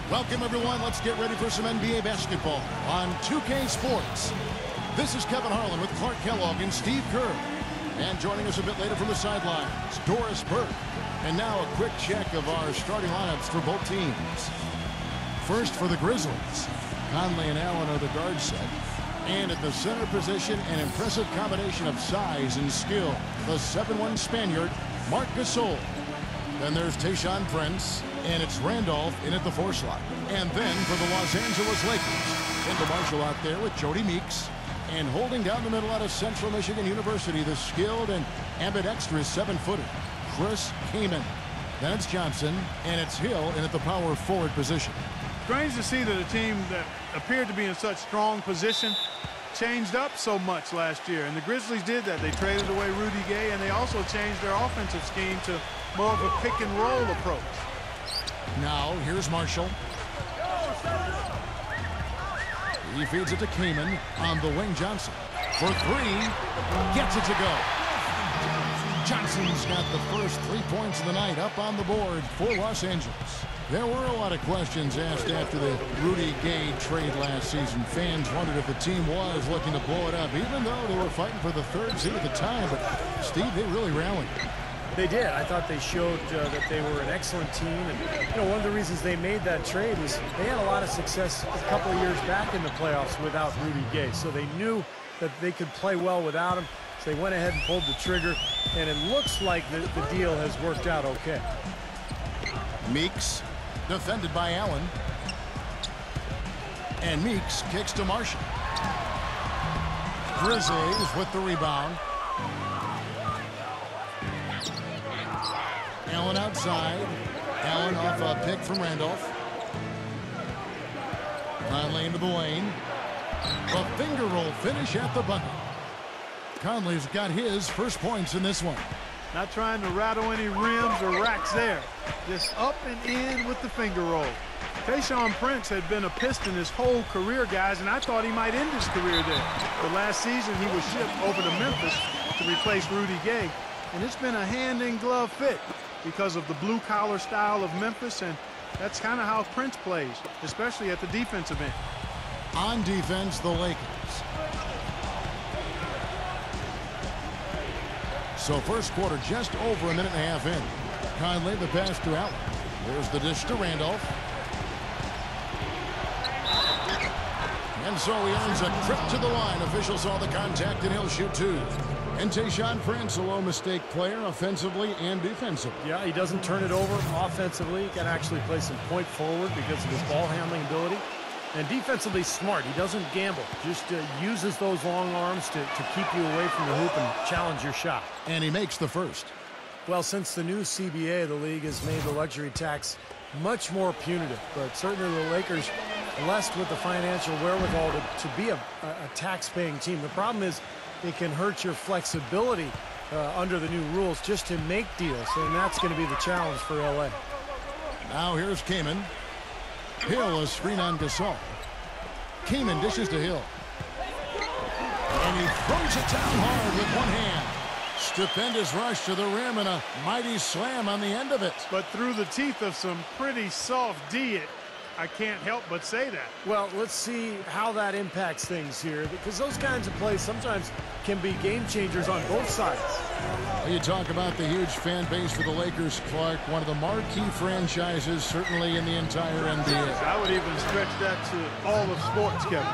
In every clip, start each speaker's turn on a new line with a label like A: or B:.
A: Welcome, everyone. Let's get ready for some NBA basketball on 2K Sports. This is Kevin Harlan with Clark Kellogg and Steve Kerr. And joining us a bit later from the sidelines, Doris Burke. And now a quick check of our starting lineups for both teams. First for the Grizzlies, Conley and Allen are the guard set. And at the center position, an impressive combination of size and skill. The 7'1" Spaniard, Marc Gasol. Then there's Tayshaun Prince, and it's Randolph in at the 4 slot. And then for the Los Angeles Lakers, into Marshall out there with Jody Meeks. And holding down the middle out of Central Michigan University, the skilled and ambidextrous 7-footer, Chris Kaman. Then it's Johnson, and it's Hill in at the power forward position.
B: Strange to see that a team that appeared to be in such strong position changed up so much last year. And the Grizzlies did that. They traded away Rudy Gay, and they also changed their offensive scheme to more of a pick-and-roll approach.
A: Now, here's Marshall. He feeds it to Kaman on the wing. Johnson for 3. Gets it to go. Johnson's got the first 3 points of the night up on the board for Los Angeles. There were a lot of questions asked after the Rudy Gay trade last season. Fans wondered if the team was looking to blow it up, even though they were fighting for the 3rd seed at the time. But, Steve, they really rallied.
C: They did. I thought they showed that they were an excellent team. And, one of the reasons they made that trade was they had a lot of success a couple of years back in the playoffs without Rudy Gay. So they knew that they could play well without him. So they went ahead and pulled the trigger. And it looks like the deal has worked out okay.
A: Meeks, defended by Allen. And Meeks kicks to Marshall. Grizzlies with the rebound. Allen outside. Allen off a pick from Randolph. Conley into the lane. A finger roll finish at the bucket. Conley's got his first points in this one.
B: Not trying to rattle any rims or racks there. Just up and in with the finger roll. Tayshaun Prince had been a Piston his whole career, guys, and I thought he might end his career there. But last season, he was shipped over to Memphis to replace Rudy Gay, and it's been a hand-in-glove fit because of the blue-collar style of Memphis, and that's kind of how Prince plays, especially at the defensive end.
A: On defense, the Lakers. So first quarter just over a minute and a half in. Conley the pass to Allen. There's the dish to Randolph. And so he earns a trip to the line. Officials saw the contact, and he'll shoot 2. And Tayshaun Prince, a low-mistake player offensively and defensively.
C: Yeah, he doesn't turn it over offensively. He can actually play some point forward because of his ball handling ability. And defensively smart. He doesn't gamble. Just uses those long arms to keep you away from the hoop and challenge your shot.
A: And he makes the first.
C: Well, since the new CBA, the league has made the luxury tax much more punitive. But certainly the Lakers blessed with the financial wherewithal to be a tax-paying team. The problem is it can hurt your flexibility under the new rules just to make deals. And that's going to be the challenge for LA.
A: Now here's Kaman. Hill, a screen on Gasol. Kaman dishes to Hill. And he throws it down hard with one hand. Stupendous rush to the rim and a mighty slam on the end of it.
B: But through the teeth of some pretty soft D, I can't help but say that.
C: Well, let's see how that impacts things here, because those kinds of plays sometimes can be game changers on both sides.
A: You talk about the huge fan base for the Lakers, Clark, one of the marquee franchises certainly in the entire NBA.
B: I would even stretch that to all of sports, Kevin.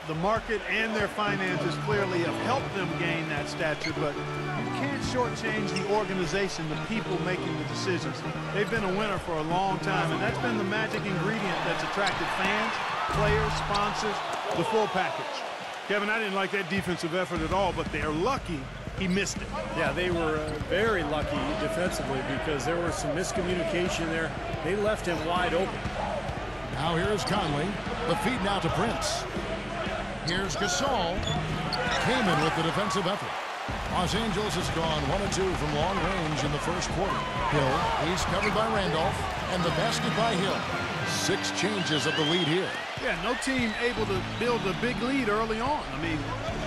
B: The market and their finances clearly have helped them gain that stature, but you can't shortchange the organization, the people making the decisions. They've been a winner for a long time, and that's been the magic ingredient that's attracted fans, players, sponsors, the full package. Kevin, I didn't like that defensive effort at all, but they're lucky he missed it.
C: Yeah, they were very lucky defensively because there was some miscommunication there. They left him wide open.
A: Now here's Conley. The feed now to Prince. Here's Gasol. Kaman with the defensive effort. Los Angeles has gone 1 of 2 from long range in the first quarter. Hill, he's covered by Randolph, and the basket by Hill. 6 changes of the lead here.
B: Yeah, no team able to build a big lead early on. I mean,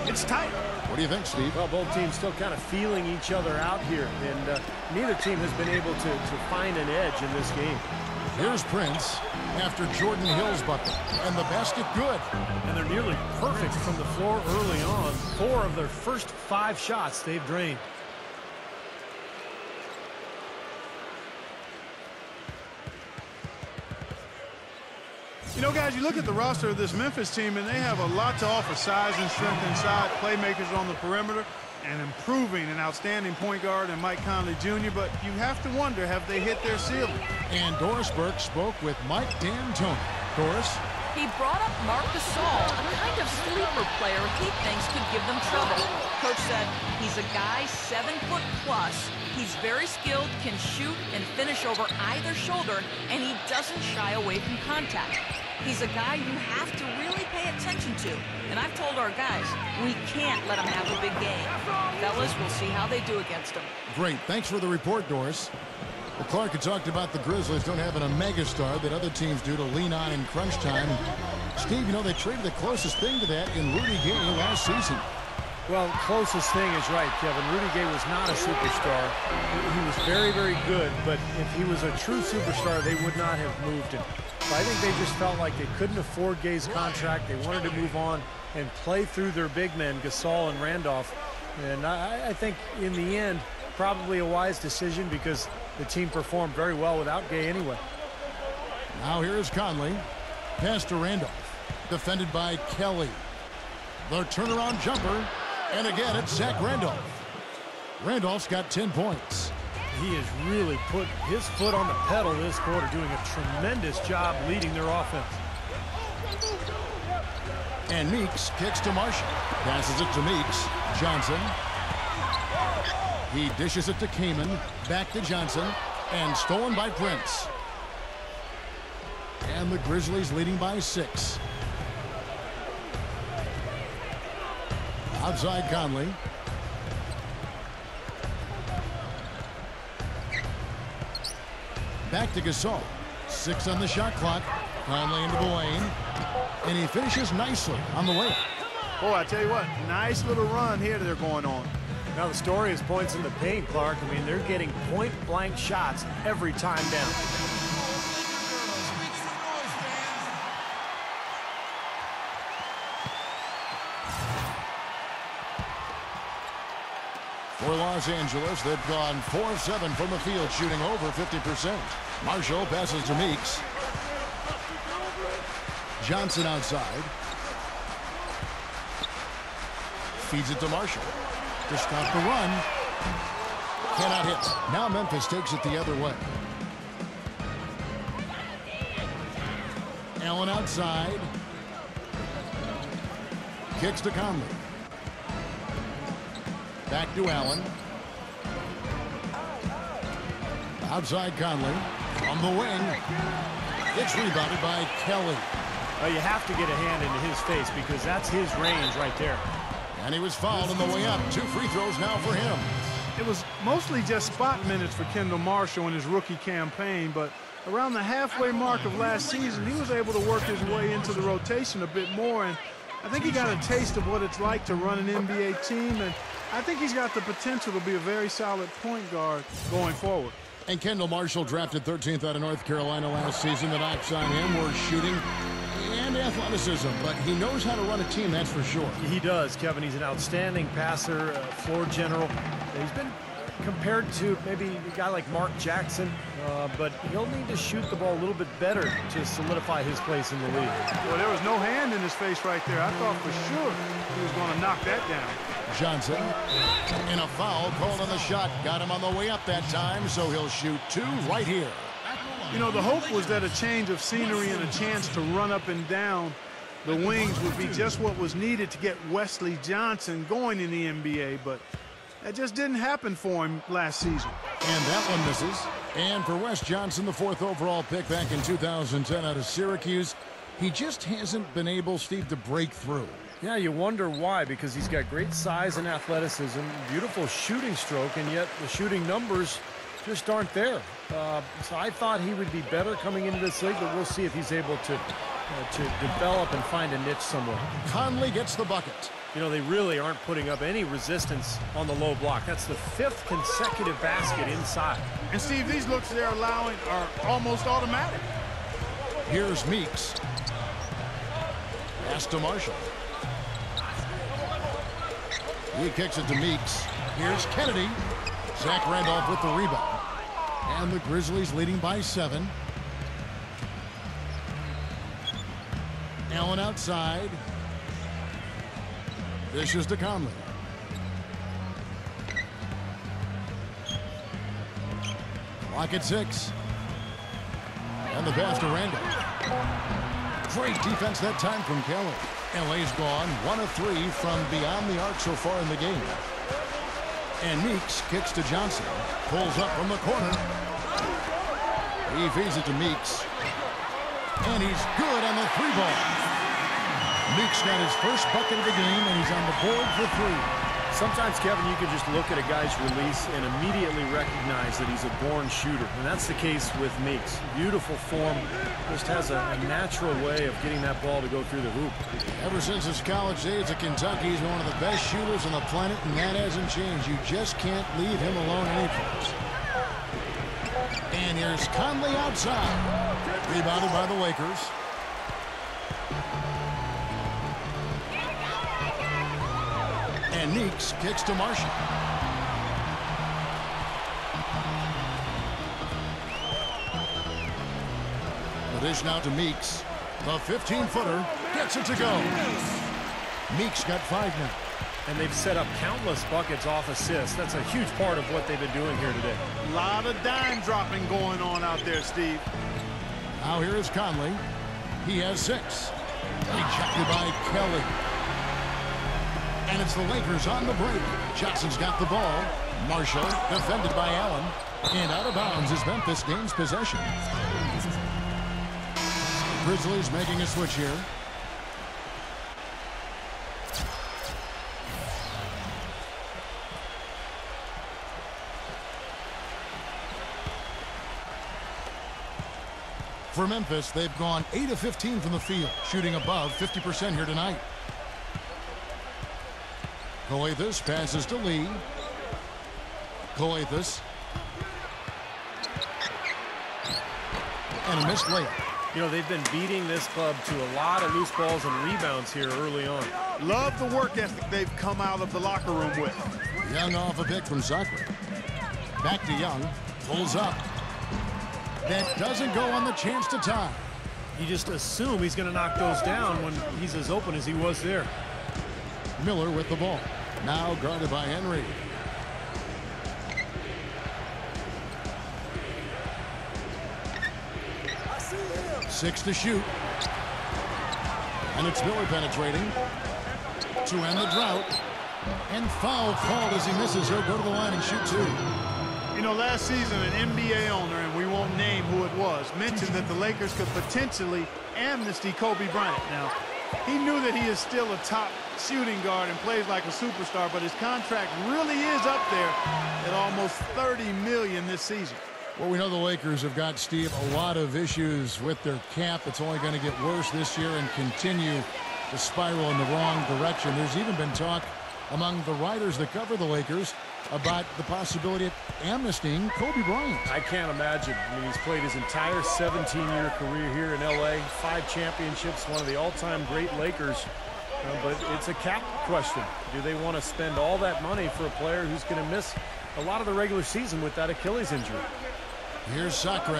B: it's tight.
A: What do you think, Steve?
C: Well, both teams still kind of feeling each other out here, and neither team has been able to find an edge in this game.
A: Here's Prince after Jordan Hill's bucket. And the basket good.
C: And they're nearly perfect from the floor early on. 4 of their first 5 shots they've drained.
B: You know, guys, you look at the roster of this Memphis team, and they have a lot to offer. Size and strength inside, playmakers on the perimeter, and improving an outstanding point guard in Mike Conley Jr., but you have to wonder, have they hit their ceiling?
A: And Doris Burke spoke with Mike D'Antoni. Doris?
D: He brought up Marc Gasol, a kind of sleeper player he thinks could give them trouble. Coach said he's a guy 7 foot plus. He's very skilled, can shoot and finish over either shoulder, and he doesn't shy away from contact. He's a guy you have to really pay attention to. And I've told our guys, we can't let him have a big game. Fellas, we'll see how they do against him.
A: Great. Thanks for the report, Doris. Well, Clark had talked about the Grizzlies don't have a megastar that other teams do to lean on in crunch time. Steve, you know, they traded the closest thing to that in Rudy Gay last season.
C: Well, closest thing is right, Kevin. Rudy Gay was not a superstar. He was very, very good, but if he was a true superstar, they would not have moved him. So I think they just felt like they couldn't afford Gay's contract. They wanted to move on and play through their big men, Gasol and Randolph. And I think in the end, probably a wise decision because the team performed very well without Gay anyway.
A: Now here is Conley. Pass to Randolph. Defended by Kelly. The turnaround jumper. And again, it's Zach Randolph. Randolph's got 10 points.
C: He has really put his foot on the pedal this quarter, doing a tremendous job leading their offense.
A: And Meeks kicks to Marshall. Passes it to Meeks. Johnson. He dishes it to Kaman. Back to Johnson. And stolen by Prince. And the Grizzlies leading by 6. Outside Conley. Back to Gasol. 6 on the shot clock. Conley into the lane. And he finishes nicely on the layup.
B: Boy, I tell you what, nice little run here they're going on.
C: Now the story is points in the paint, Clark. I mean, they're getting point-blank shots every time down.
A: For Los Angeles, they've gone 4 of 7 from the field, shooting over 50%. Marshall passes to Meeks. Johnson outside. Feeds it to Marshall. To stop the run. Cannot hit. Now Memphis takes it the other way. Allen outside. Kicks to Conley. Back to Allen. Outside Conley. On the wing. It's rebounded by Kelly.
C: Well, you have to get a hand into his face because that's his range right there.
A: And he was fouled on the way up. 2 free throws now for him.
B: It was mostly just spot minutes for Kendall Marshall in his rookie campaign, but around the halfway mark of last season, he was able to work his way into the rotation a bit more, and I think he got a taste of what it's like to run an NBA team, and I think he's got the potential to be a very solid point guard going forward.
A: And Kendall Marshall, drafted 13th out of North Carolina last season. The knocks on him were shooting and athleticism, but he knows how to run a team, that's for sure.
C: He does, Kevin. He's an outstanding passer, floor general. He's been compared to maybe a guy like Mark Jackson, but he'll need to shoot the ball a little bit better to solidify his place in the league.
B: Well, there was no hand in his face right there. I thought for sure he was going to knock that down.
A: Johnson, and a foul called on the shot. Got him on the way up that time, so he'll shoot 2 right here.
B: You know, the hope was that a change of scenery and a chance to run up and down the wings would be just what was needed to get Wesley Johnson going in the NBA, but that just didn't happen for him last season.
A: And that one misses. And for Wes Johnson, the 4th overall pick back in 2010 out of Syracuse, he just hasn't been able, Steve, to break through.
C: Yeah, you wonder why, because he's got great size and athleticism, beautiful shooting stroke, and yet the shooting numbers just aren't there. So I thought he would be better coming into this league, but we'll see if he's able to to develop and find a niche somewhere.
A: Conley gets the bucket.
C: You know, they really aren't putting up any resistance on the low block. That's the 5th consecutive basket inside.
B: And Steve, these looks they're allowing are almost automatic.
A: Here's Meeks. Pass to Marshall. He kicks it to Meeks. Here's Kennedy. Zach Randolph with the rebound. And the Grizzlies leading by 7. Allen outside. This is to Conley. Clock at 6. And the pass to Randolph. Great defense that time from Kelly. LA's gone 1 of 3 from beyond the arc so far in the game. And Meeks kicks to Johnson. Pulls up from the corner. He feeds it to Meeks. And he's good on the 3-ball. Meeks got his first bucket of the game, and he's on the board for 3.
C: Sometimes, Kevin, you can just look at a guy's release and immediately recognize that he's a born shooter. And that's the case with Meeks. Beautiful form. Just has a natural way of getting that ball to go through the hoop.
A: Ever since his college days at Kentucky, he's been one of the best shooters on the planet, and that hasn't changed. You just can't leave him alone anyplace. And here's Conley outside. Rebounded by the Lakers. And Meeks kicks to Marshall. The dish now to Meeks. The 15-footer gets it to go. Meeks got 5 now.
C: And they've set up countless buckets off assists. That's a huge part of what they've been doing here today.
B: A lot of dime dropping going on out there, Steve.
A: Now here is Conley. He has 6. Rejected by Kelly. And it's the Lakers on the break. Johnson's got the ball. Marshall defended by Allen. And out of bounds is Memphis gains possession. Grizzlies making a switch here. For Memphis, they've gone 8 of 15 from the field, shooting above 50% here tonight. Calathes passes to Lee. Calathes. And a missed layup.
C: You know, they've been beating this club to a lot of loose balls and rebounds here early on.
B: Love the work ethic they've come out of the locker room with.
A: Young off a pick from Sacre. Back to Young. Pulls up. That doesn't go on the chance to tie.
C: You just assume he's going to knock those down when he's as open as he was there.
A: Miller with the ball. Now guarded by Henry. Six to shoot. And it's Miller penetrating to end the drought. And foul called as he misses. He'll go to the line and shoot 2.
B: You know, last season, an NBA owner, and we won't name who it was, mentioned that the Lakers could potentially amnesty Kobe Bryant. Now, he knew that he is still a top shooting guard and plays like a superstar, but his contract really is up there at almost $30 million this season.
A: Well, we know the Lakers have got, Steve, a lot of issues with their cap. It's only going to get worse this year and continue to spiral in the wrong direction. There's even been talk among the writers that cover the Lakers about the possibility of amnestying Kobe Bryant.
C: I can't imagine. I mean, he's played his entire 17-year career here in L.A., 5 championships, one of the all-time great Lakers. But it's a cap question. Do they want to spend all that money for a player who's going to miss a lot of the regular season with that Achilles injury?
A: Here's Sacre.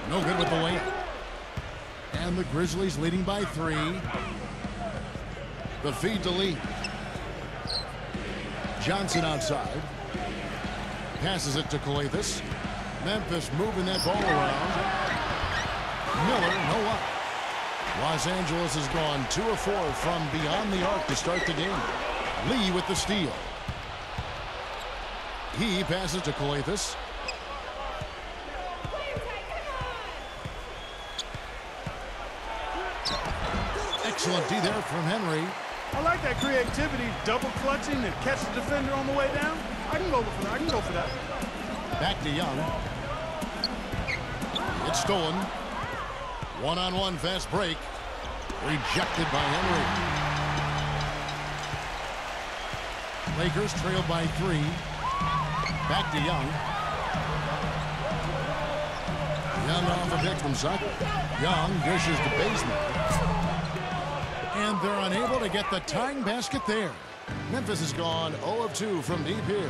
A: No good with the layup. And the Grizzlies leading by 3. The feed to Lee. Johnson outside. Passes it to Calathes. Memphis moving that ball around. Miller, no up. Los Angeles has gone 2 of 4 from beyond the arc to start the game. Lee with the steal. He passes to Calathes. Excellent D there from Henry.
B: I like that creativity, double clutching and catch the defender on the way down. I can go for that.
A: Back to Young. It's stolen. One-on-one fast break. Rejected by Henry. Lakers trailed by 3. Back to Young. Young off a pick from Sacre. Young dishes to Bazemore. And they're unable to get the tying basket there. Memphis has gone 0 of 2 from deep here.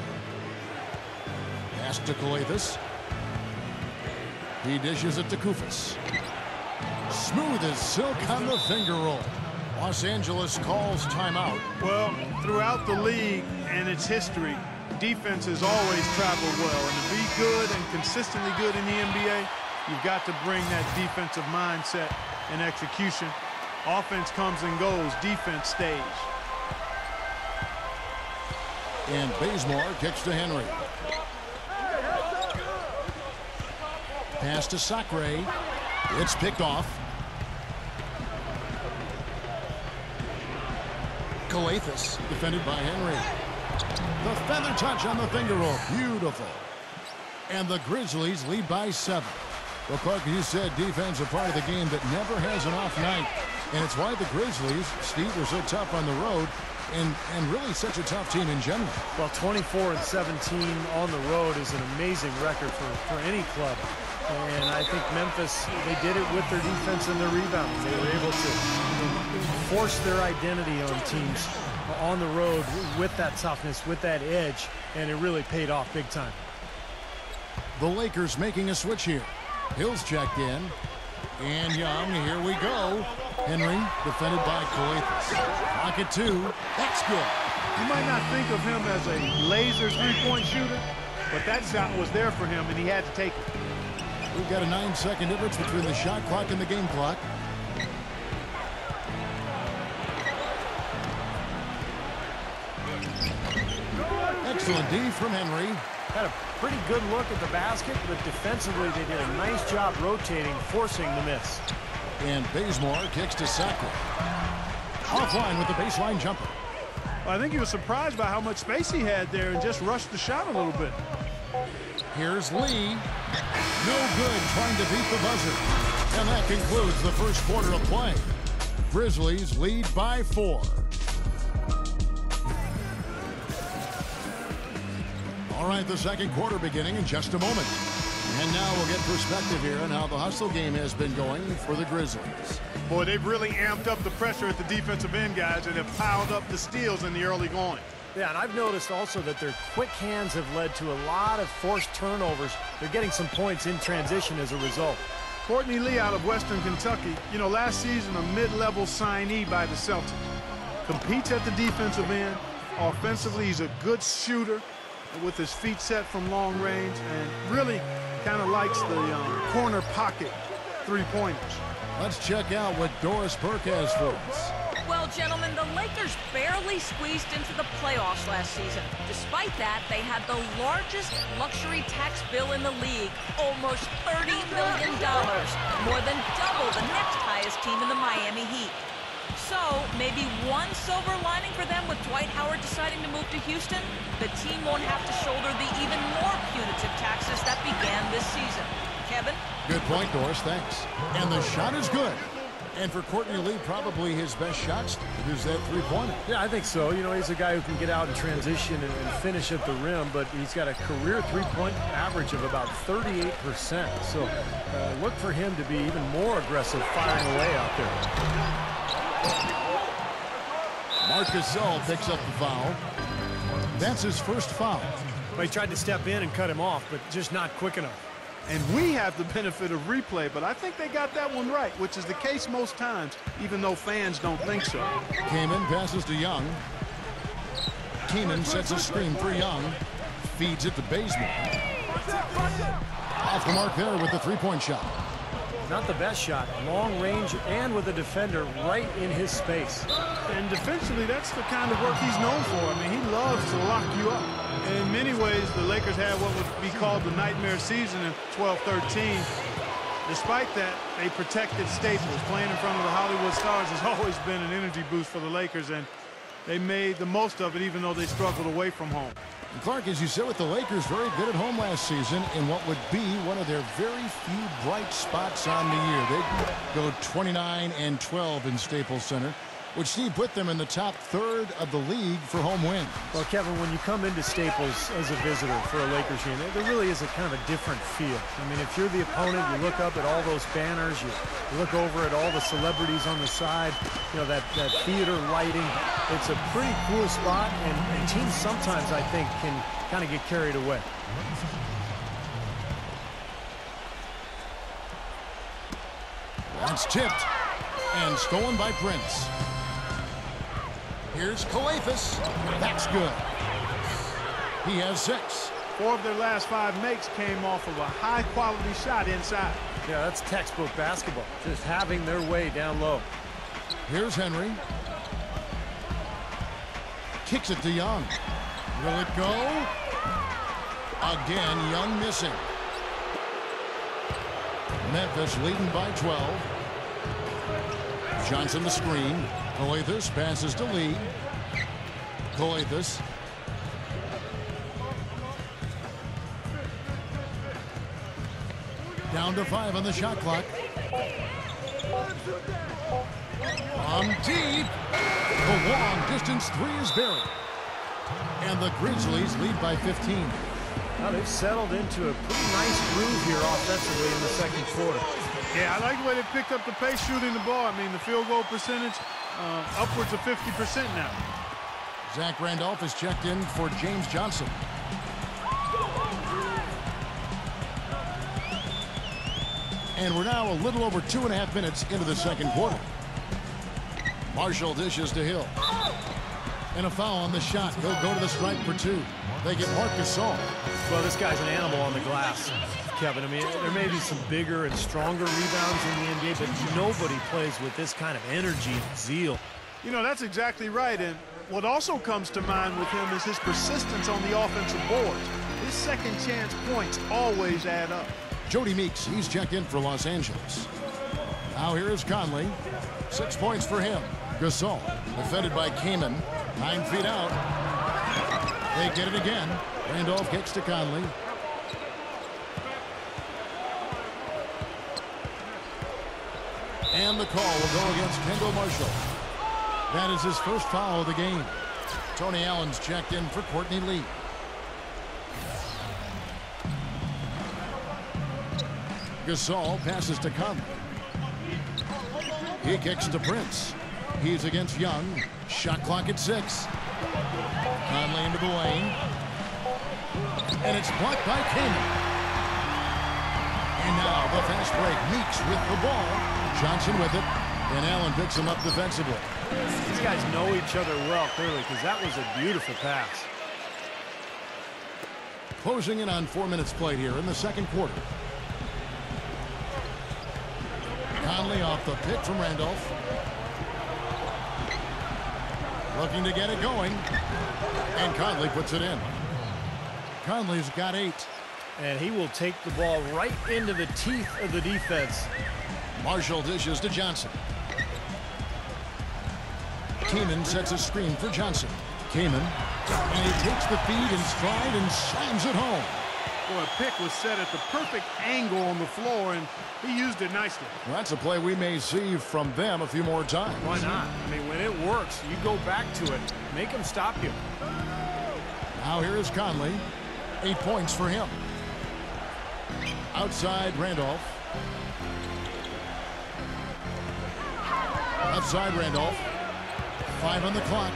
A: Pass to Calathes. He dishes it to Koufos. Smooth as silk on the finger roll. Los Angeles calls timeout.
B: Well, throughout the league and its history, defenses always travel well. And to be good and consistently good in the NBA, you've got to bring that defensive mindset and execution. Offense comes and goes. Defense stays.
A: And Bazemore kicks to Henry. Pass to Sacre. It's picked off. Calathes defended by Henry. The feather touch on the finger roll. Beautiful. And the Grizzlies lead by 7. Well, Clark, you said defense a part of the game that never has an off night. And it's why the Grizzlies, Steve, are so tough on the road and really such a tough team in general. Well,
C: 24-17 on the road is an amazing record for any club. And I think Memphis, they did it with their defense and their rebounding. They were able to force their identity on teams on the road with that toughness, with that edge, and it really paid off big time.
A: The Lakers making a switch here. Hill's checked in. And Young, here we go. Henry defended by Calathes. Pocket 2. That's good.
B: You might not think of him as a laser three-point shooter, but that shot was there for him, and he had to take it.
A: We've got a 9-second difference between the shot clock and the game clock. Excellent D from Henry.
C: Had a pretty good look at the basket, but defensively they did a nice job rotating, forcing the miss.
A: And Bazemore kicks to Sacre. Offline with the baseline jumper.
B: Well, I think he was surprised by how much space he had there and just rushed the shot a little bit.
A: Here's Lee. No good trying to beat the buzzer. And that concludes the first quarter of play. Grizzlies lead by 4. All right, the second quarter beginning in just a moment. And now we'll get perspective here on how the hustle game has been going for the Grizzlies.
B: Boy, they've really amped up the pressure at the defensive end, guys, and have piled up the steals in the early going.
C: Yeah, and I've noticed also that their quick hands have led to a lot of forced turnovers. They're getting some points in transition as a result.
B: Courtney Lee out of Western Kentucky, last season a mid-level signee by the Celtics. Competes at the defensive end. Offensively, he's a good shooter with his feet set from long range and really kind of likes the corner pocket three-pointers.
A: Let's check out what Doris Burke has for us.
D: Well, gentlemen, the Lakers barely squeezed into the playoffs last season. Despite that, they had the largest luxury tax bill in the league, almost $30 million, more than double the next highest team in the Miami Heat. So, maybe one silver lining for them with Dwight Howard deciding to move to Houston? The team won't have to shoulder the even more punitive taxes that began this season. Kevin?
A: Good point, Doris. Thanks. And the shot is good. And for Courtney Lee, probably his best shots is that three-pointer.
C: Yeah, I think so. He's a guy who can get out and transition and finish at the rim, but he's got a career three-point average of about 38%. So look for him to be even more aggressive firing away out there.
A: Gasol picks up the foul. That's his first foul.
C: Well, he tried to step in and cut him off, but just not quick enough.
B: And we have the benefit of replay, but I think they got that one right, which is the case most times, even though fans don't think so.
A: Kaman passes to Young. Kaman sets a screen for Young. Feeds it to Bazemore. Off the mark there with the three-point shot.
C: Not the best shot. Long range and with a defender right in his space.
B: And defensively, that's the kind of work he's known for. I mean, he loves to lock you up. And in many ways, the Lakers had what would be called the nightmare season in 12-13. Despite that, they protected staples. Playing in front of the Hollywood Stars has always been an energy boost for the Lakers, and they made the most of it even though they struggled away from home.
A: Clark, as you said with the Lakers, very good at home last season in what would be one of their very few bright spots on the year. They'd go 29-12 in Staples Center, which Steve put them in the top third of the league for home wins.
C: Well, Kevin, when you come into Staples as a visitor for a Lakers game, there really is a kind of a different feel. I mean, if you're the opponent, you look up at all those banners, you look over at all the celebrities on the side, you know, that theater lighting. It's a pretty cool spot, and teams sometimes, I think, can kind of get carried away.
A: That's tipped and stolen by Prince. Here's Calathes. That's good. He has 6.
B: 4 of their last 5 makes came off of a high-quality shot inside.
C: Yeah, that's textbook basketball, just having their way down low.
A: Here's Henry. Kicks it to Young. Will it go? Again, Young missing. Memphis leading by 12. Johnson the screen. Calathes passes to Lee. Calathes. Down to 5 on the shot clock. On deep. The long distance 3 is buried. And the Grizzlies lead by 15.
C: Now they've settled into a pretty nice groove here offensively in the second quarter.
B: Yeah, I like the way they picked up the pace shooting the ball. I mean, the field goal percentage upwards of 50% now.
A: Zach Randolph is checked in for James Johnson. And we're now a little over 2.5 minutes into the second quarter. Marshall dishes to Hill. And a foul on the shot. He'll go to the stripe for 2. They get Gasol.
C: Well, this guy's an animal on the glass, Kevin. I mean, there may be some bigger and stronger rebounds in the NBA, but nobody plays with this kind of energy and zeal.
B: You know, that's exactly right. And what also comes to mind with him is his persistence on the offensive boards. His second chance points always add up.
A: Jody Meeks, he's checked in for Los Angeles. Now here is Conley. 6 points for him. Gasol, defended by Kaman. 9 feet out. They get it again. Randolph kicks to Conley. And the call will go against Kendall Marshall. That is his first foul of the game. Tony Allen's checked in for Courtney Lee. Gasol passes to Conley. He kicks to Prince. He's against Young. Shot clock at 6. Conley into the lane. And it's blocked by Kaman. And now the fast break. Meeks with the ball. Johnson with it. And Allen picks him up defensively.
C: These guys know each other well, clearly, because that was a beautiful pass.
A: Closing in on 4 minutes played here in the second quarter. Conley off the pick from Randolph. Looking to get it going. And Conley puts it in. Conley's got 8.
C: And he will take the ball right into the teeth of the defense.
A: Marshall dishes to Johnson. Kaman sets a screen for Johnson. Kaman. And he takes the feed in stride and slams it home.
B: Boy, a pick was set at the perfect angle on the floor, and he used it nicely.
A: Well, that's a play we may see from them a few more times.
C: Why not? I mean, when it works, you go back to it. Make them stop you.
A: Now here is Conley. 8 points for him. Outside Randolph. Outside Randolph. 5 on the clock.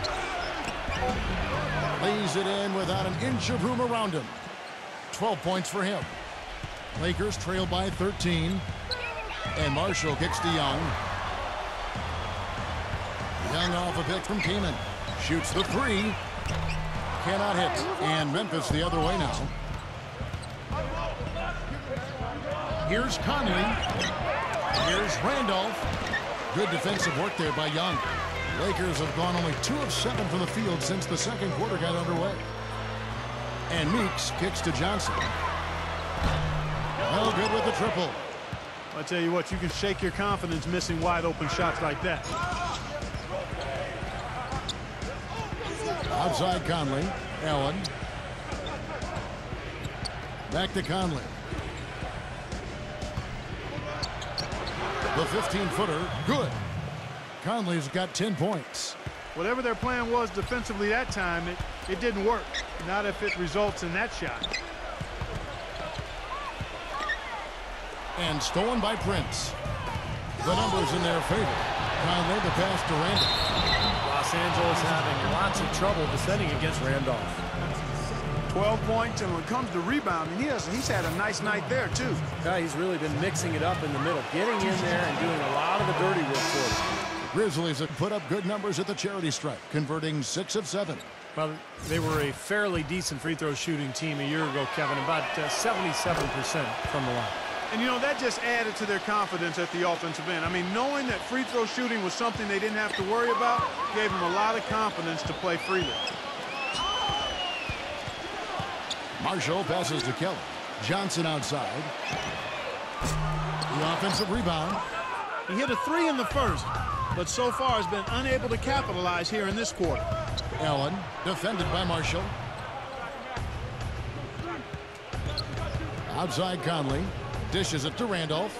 A: Lays it in without an inch of room around him. 12 points for him. Lakers trail by 13. And Marshall kicks to Young. Young off a pick from Kaman. Shoots the 3. Cannot hit. And Memphis the other way now. Here's Conley. Here's Randolph. Good defensive work there by Young. Lakers have gone only 2 of 7 from the field since the second quarter got underway. And Meeks kicks to Johnson. Well, good with the triple.
B: I tell you what, you can shake your confidence missing wide open shots like that.
A: Outside Conley. Allen. Back to Conley. The 15-footer, good. Conley's got 10 points.
B: Whatever their plan was defensively that time, it didn't work. Not if it results in that shot.
A: And stolen by Prince. The numbers in their favor. Conley, the pass to Randolph.
C: Los Angeles having lots of trouble defending against Randolph.
E: 12 points, and when it comes to rebounding, he's had a nice night there, too.
C: Yeah, he's really been mixing it up in the middle, getting in there and doing a lot of the dirty work for them.
A: The Grizzlies have put up good numbers at the charity stripe, converting 6 of 7.
C: Well, they were a fairly decent free throw shooting team a year ago, Kevin, about 77% from the line.
B: And, you know, that just added to their confidence at the offensive end. I mean, knowing that free throw shooting was something they didn't have to worry about gave them a lot of confidence to play freely.
A: Marshall passes to Kelly. Johnson outside. The offensive rebound.
B: He hit a 3 in the first, but so far has been unable to capitalize here in this quarter.
A: Allen, defended by Marshall. Outside Conley. Dishes it to Randolph.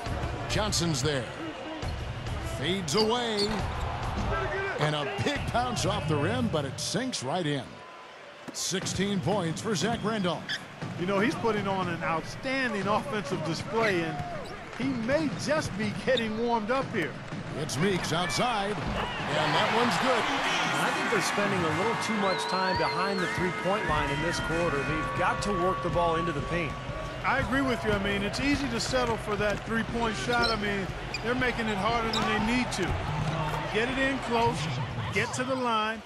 A: Johnson's there. Fades away. And a big bounce off the rim, but it sinks right in. 16 points for Zach Randolph.
B: You know, he's putting on an outstanding offensive display, and he may just be getting warmed up here.
A: It's Meeks outside, and that one's good.
C: I think they're spending a little too much time behind the three-point line in this quarter. They've got to work the ball into the paint.
B: I agree with you. I mean, it's easy to settle for that three-point shot. I mean, they're making it harder than they need to. Get it in close, get to the line.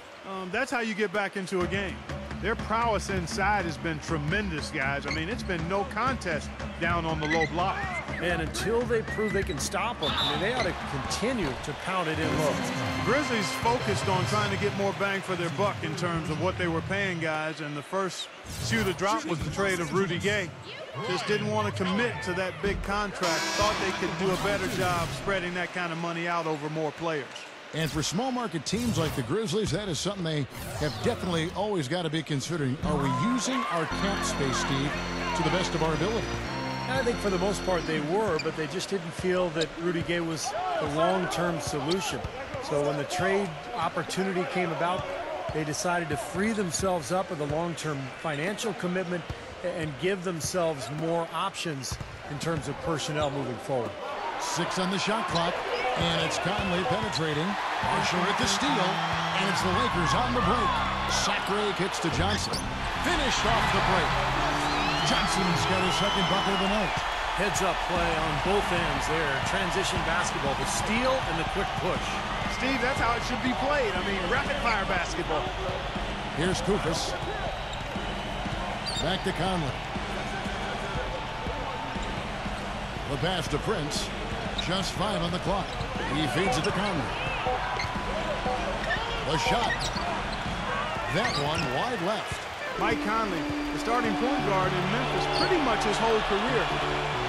B: That's how you get back into a game. Their prowess inside has been tremendous, guys. I mean, it's been no contest down on the low block.
C: And until they prove they can stop them, I mean, they ought to continue to pound it in low.
B: Grizzlies focused on trying to get more bang for their buck in terms of what they were paying guys, and the first shoe to drop was the trade of Udrih. Just didn't want to commit to that big contract. Thought they could do a better job spreading that kind of money out over more players.
A: And for small market teams like the Grizzlies, that is something they have definitely always got to be considering. Are we using our cap space, Steve, to the best of our ability?
C: I think for the most part they were, but they just didn't feel that Udrih was the long-term solution. So when the trade opportunity came about, they decided to free themselves up of the long-term financial commitment and give themselves more options in terms of personnel moving forward.
A: 6 on the shot clock, and it's Conley penetrating. Marshall with the steal, and it's the Lakers on the break. Sacre kicks to Johnson. Finished off the break. Johnson's got his second bucket of the night.
C: Heads-up play on both ends there. Transition basketball, the steal and the quick push.
B: Steve, that's how it should be played. I mean, rapid-fire basketball.
A: Here's Koufos. Back to Conley. The pass to Prince. Just 5 on the clock. He feeds it to Conley. The shot. That one wide left.
B: Mike Conley, the starting point guard in Memphis pretty much his whole career.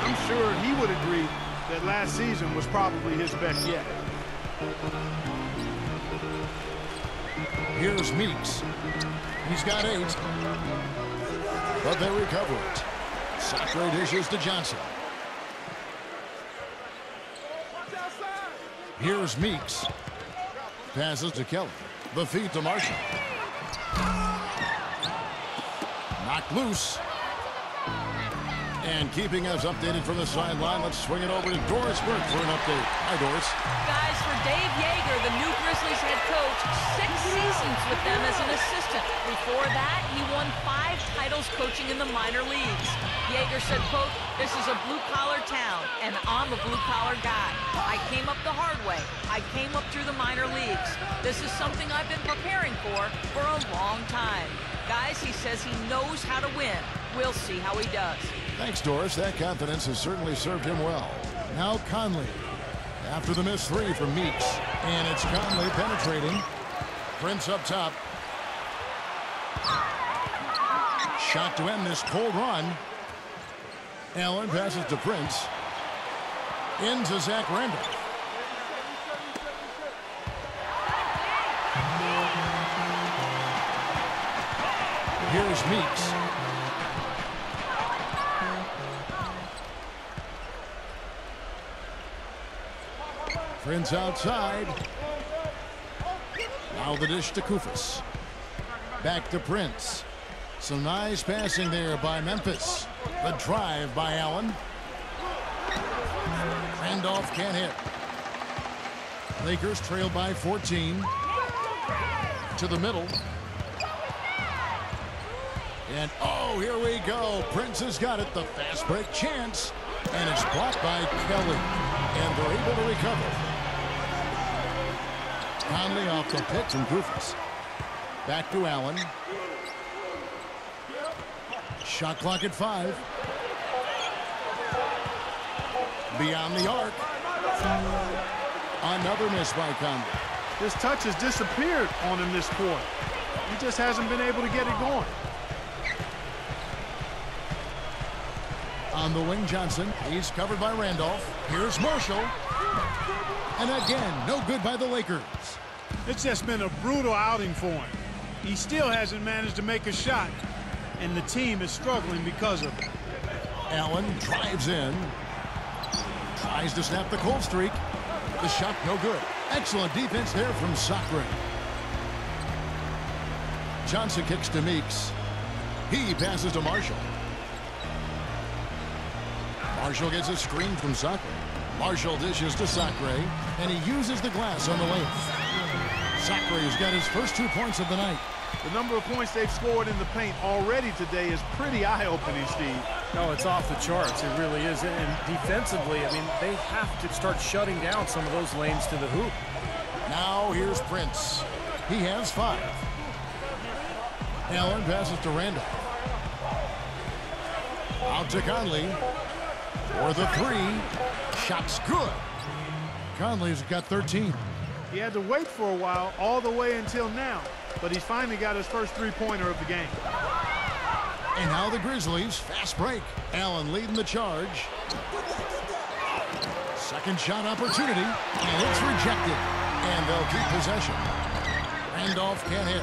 B: I'm sure he would agree that last season was probably his best yet.
A: Here's Meeks. He's got 8. But they recover it. Sacre dishes to Johnson. Here's Meeks. Passes to Kelly. The feed to Marshall. Knocked loose. And keeping us updated from the sideline, let's swing it over to Doris Burke for an update. Hi, Doris.
D: Guys, for Dave Yeager, the new Grizzlies head coach, 6 seasons with them as an assistant. Before that, he won 5 titles coaching in the minor leagues. Yeager said, quote, "This is a blue-collar town, and I'm a blue-collar guy. I came up the hard way. I came up through the minor leagues. This is something I've been preparing for a long time." Guys, he says he knows how to win. We'll see how he does.
A: Thanks, Doris. That confidence has certainly served him well. Now Conley. After the missed 3 from Meeks. And it's Conley penetrating. Prince up top. Shot to end this cold run. Allen passes to Prince. Into Zach Randolph. Here's Meeks. Prince outside. Now the dish to Koufos. Back to Prince. Some nice passing there by Memphis. The drive by Allen. Randolph can't hit. Lakers trail by 14. To the middle. And oh, here we go. Prince has got it. The fast break chance. And it's blocked by Kelly. And they're able to recover. Conley off the pick from Koufos. Back to Allen. Shot clock at 5. Beyond the arc. Another miss by Conley.
B: His touch has disappeared on him this quarter. He just hasn't been able to get it going.
A: On the wing, Johnson. He's covered by Randolph. Here's Marshall. And again, no good by the Lakers.
B: It's just been a brutal outing for him. He still hasn't managed to make a shot, and the team is struggling because of it.
A: Allen drives in. Tries to snap the cold streak. The shot no good. Excellent defense there from Sacre. Johnson kicks to Meeks. He passes to Marshall. Marshall gets a screen from Sacre. Marshall dishes to Sacre, and he uses the glass on the layup. Sacre has got his first 2 points of the night.
B: The number of points they've scored in the paint already today is pretty eye-opening, Steve.
C: No, it's off the charts. It really is. And defensively, I mean, they have to start shutting down some of those lanes to the hoop.
A: Now here's Prince. He has 5. Allen passes to Randolph. Out to Conley. For the 3. Shot's good. Conley's got 13.
B: He had to wait for a while, all the way until now. But he's finally got his first three-pointer of the game.
A: And now the Grizzlies, fast break. Allen leading the charge. Second shot opportunity, and it's rejected. And they'll keep possession. Randolph can't hit.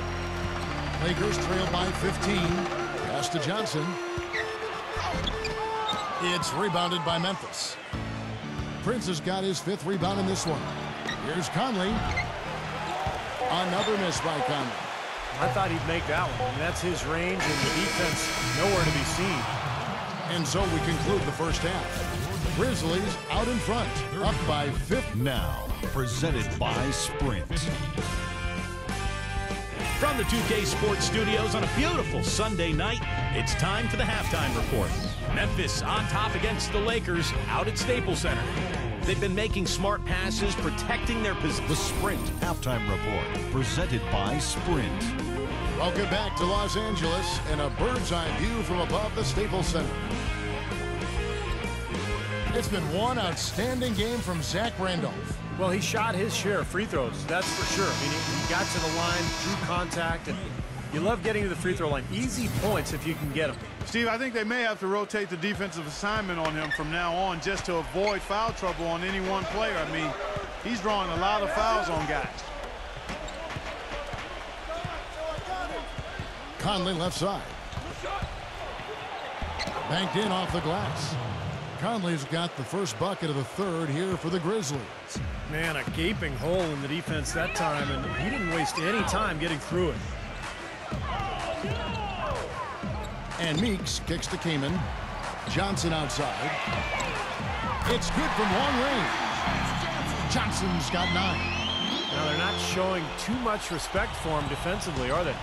A: Lakers trail by 15. Pass to Johnson. It's rebounded by Memphis. Prince has got his 5th rebound in this one. Here's Conley. Another miss by Conley.
C: I thought he'd make that one. And that's his range, and the defense nowhere to be seen.
A: And so we conclude the first half. Grizzlies out in front, up by 50.
F: Now, presented by Sprint.
G: From the 2K Sports Studios on a beautiful Sunday night, it's time for the halftime report. Memphis on top against the Lakers out at Staples Center. They've been making smart passes, protecting their position.
F: The Sprint halftime report, presented by Sprint.
A: Welcome back to Los Angeles and a bird's eye view from above the Staples Center. It's been one outstanding game from Zach Randolph.
C: Well, he shot his share of free throws, that's for sure. I mean, he got to the line, drew contact, and you love getting to the free throw line. Easy points if you can get them.
B: Steve, I think they may have to rotate the defensive assignment on him from now on just to avoid foul trouble on any one player. I mean, he's drawing a lot of fouls on guys.
A: Conley left side. Banked in off the glass. Conley's got the first bucket of the third here for the Grizzlies.
C: Man, a gaping hole in the defense that time, and he didn't waste any time getting through it.
A: And Meeks kicks to Kaman. Johnson outside. It's good from long range. Johnson's got 9.
C: Now, they're not showing too much respect for him defensively, are they?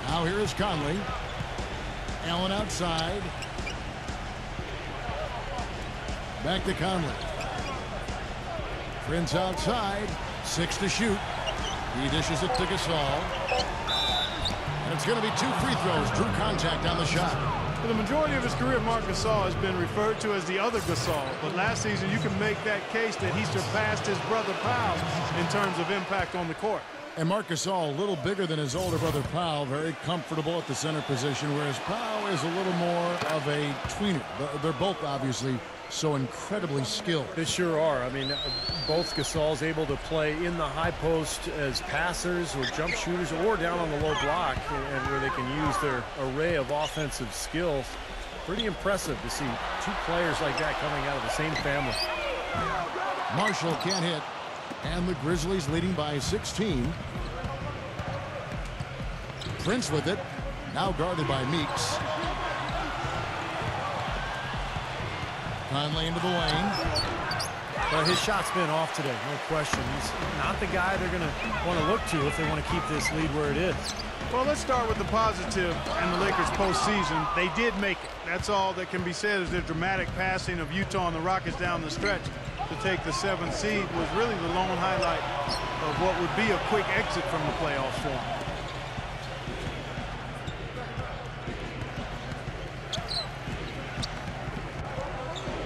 A: Now here is Conley. Allen outside. Back to Conley. Prince outside. 6 to shoot. He dishes it to Gasol. And it's going to be 2 free throws. Drew contact on the shot.
B: For the majority of his career, Marc Gasol has been referred to as the other Gasol. But last season, you can make that case that he surpassed his brother Powell in terms of impact on the court.
A: And Marc Gasol, a little bigger than his older brother Powell, very comfortable at the center position, whereas Powell is a little more of a tweener. They're both obviously so incredibly skilled.
C: They sure are. I mean, both Gasol's able to play in the high post as passers or jump shooters or down on the low block, and where they can use their array of offensive skills. Pretty impressive to see two players like that coming out of the same family.
A: Marshall can't hit, and the Grizzlies leading by 16. Prince with it, now guarded by Meeks. Conley into the lane.
C: Well, his shot's been off today, no question. He's not the guy they're going to want to look to if they want to keep this lead where it is.
B: Well, let's start with the positive and the Lakers postseason. They did make it. That's all that can be said is their dramatic passing of Utah and the Rockets down the stretch to take the 7th seed was really the lone highlight of what would be a quick exit from the playoffs for them.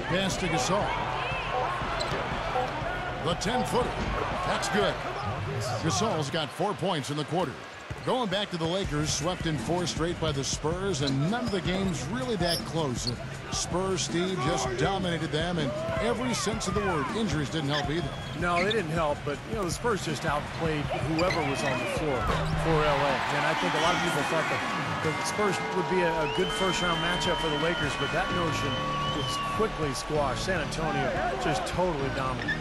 A: Pass to Gasol. The 10-footer. That's good. Gasol's got 4 points in the quarter. Going back to the Lakers, swept in 4 straight by the Spurs, and none of the games really that close. Spurs, Steve, just dominated them in every sense of the word. Injuries didn't help either.
C: No, they didn't help, but, you know, the Spurs just outplayed whoever was on the floor for L.A. And I think a lot of people thought that the Spurs would be a good first-round matchup for the Lakers, but that notion was quickly squashed. San Antonio just totally dominant.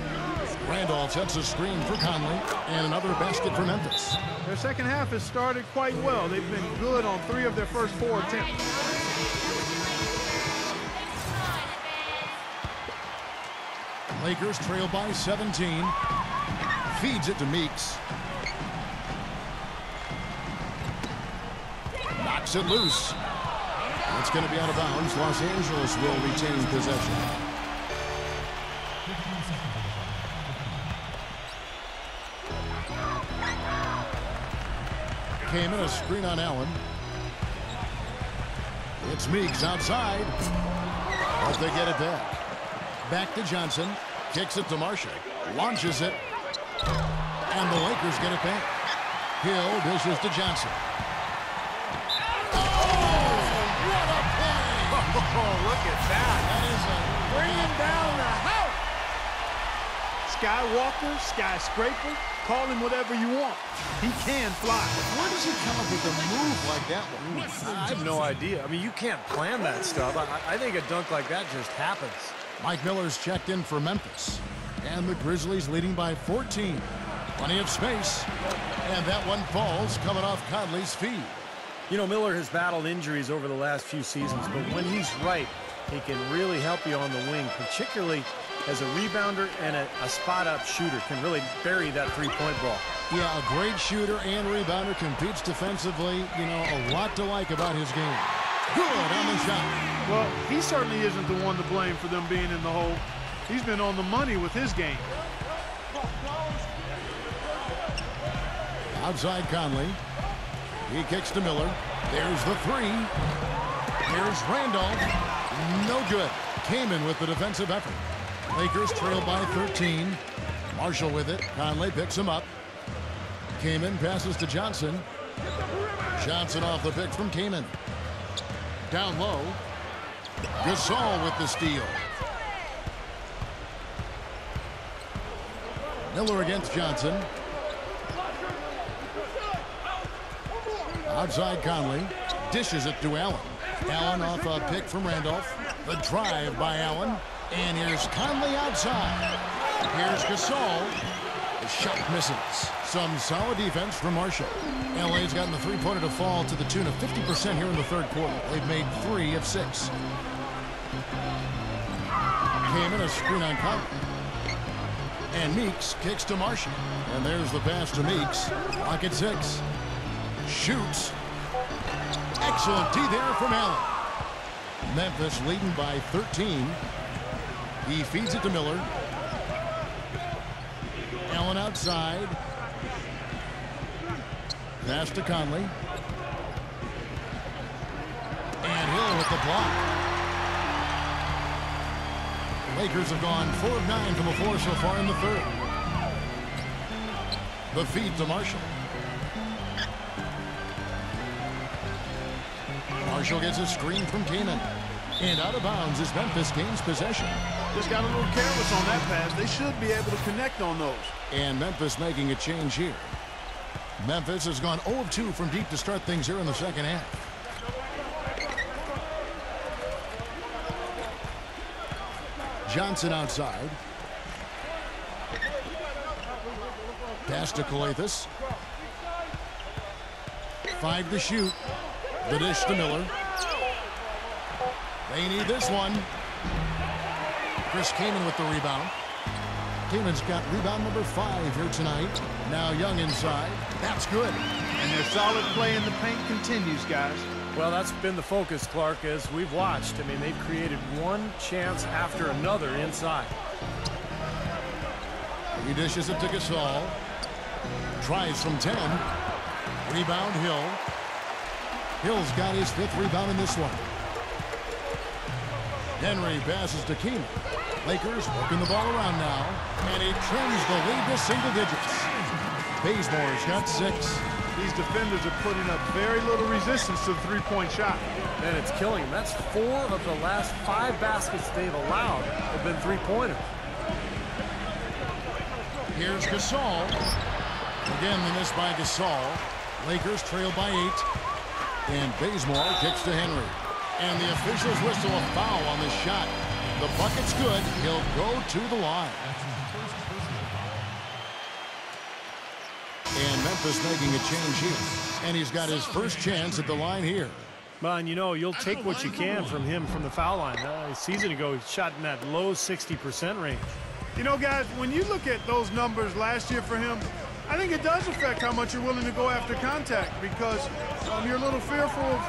A: Randolph sets a screen for Conley, and another basket for Memphis.
B: Their second half has started quite well. They've been good on 3 of their first 4 attempts.
A: Lakers trail by 17. Feeds it to Meeks. Knocks it loose. It's going to be out of bounds. Los Angeles will retain possession. Came in a screen on Allen. It's Meeks outside. But they get it back. Back to Johnson. Kicks it to Marshall. Launches it. And the Lakers get it back. Hill dishes to Johnson. What a play!
B: Oh, look at that.
A: That is a
B: Bringing down the house. Skywalker, skyscraper, call him whatever you want. He can fly.
A: Where does he come up with a move like that one?
C: I have no idea. I mean, you can't plan that stuff. I think a dunk like that just happens.
A: Mike Miller's checked in for Memphis. And the Grizzlies leading by 14. Plenty of space. And that one falls coming off Conley's feet.
C: You know, Miller has battled injuries over the last few seasons, but when he's right, he can really help you on the wing, particularly as a rebounder and a spot-up shooter, can really bury that three-point ball.
A: Yeah, a great shooter and rebounder, competes defensively. You know, a lot to like about his game. Good on the shot.
B: Well, he certainly isn't the one to blame for them being in the hole. He's been on the money with his game.
A: Outside Conley. He kicks to Miller. There's the 3. Here's Randolph. No good. Kaman with the defensive effort. Lakers trail by 13. Marshall with it. Conley picks him up. Kaman passes to Johnson. Johnson off the pick from Kaman. Down low. Gasol with the steal. Miller against Johnson. Outside Conley. Dishes it to Allen. Allen off a pick from Randolph. The drive by Allen. And here's Conley outside. Here's Gasol. The shot misses. Some solid defense from Marshall. LA's gotten the three-pointer to fall to the tune of 50% here in the third quarter. They've made 3 of 6. Came in a screen on Conley. And Meeks kicks to Marshall. And there's the pass to Meeks. Clock at 6. Shoots. Excellent D there from Allen. Memphis leading by 13. He feeds it to Miller. Allen outside. Pass to Conley. And Hill with the block. Lakers have gone 4 of 9 from the floor so far in the third. The feed to Marshall. Marshall gets a screen from Kaman. And out of bounds as Memphis gains possession.
B: Just got a little careless on that pass. They should be able to connect on those.
A: And Memphis making a change here. Memphis has gone 0 of 2 from deep to start things here in the second half. Johnson outside. Pass to Calathes. 5 to shoot. The dish to Miller. They need this one. Kaman with the rebound. Kaman's got rebound number 5 here tonight. Now Young inside. That's good.
B: And their solid play in the paint continues, guys.
C: Well, that's been the focus, Clark, as we've watched. I mean, they've created one chance after another inside.
A: He dishes it to Gasol. Tries from 10. Rebound Hill. Hill's got his 5th rebound in this one. Henry passes to Kaman. Lakers working the ball around now, and he trims the lead to single digits. Bazemore's got 6.
B: These defenders are putting up very little resistance to the three-point shot.
C: And it's killing them. That's 4 of the last 5 baskets they've allowed have been three-pointers.
A: Here's Gasol. Again, the miss by Gasol. Lakers trail by 8. And Bazemore kicks to Henry. And the officials whistle a foul on the shot. The bucket's good. He'll go to the line. And Memphis making a change here. And he's got his first chance at the line here.
C: Well, and you know, you'll take what you can from him from the foul line. A season ago, he shot in that low 60% range.
B: You know, guys, when you look at those numbers last year for him, I think it does affect how much you're willing to go after contact, because you're a little fearful of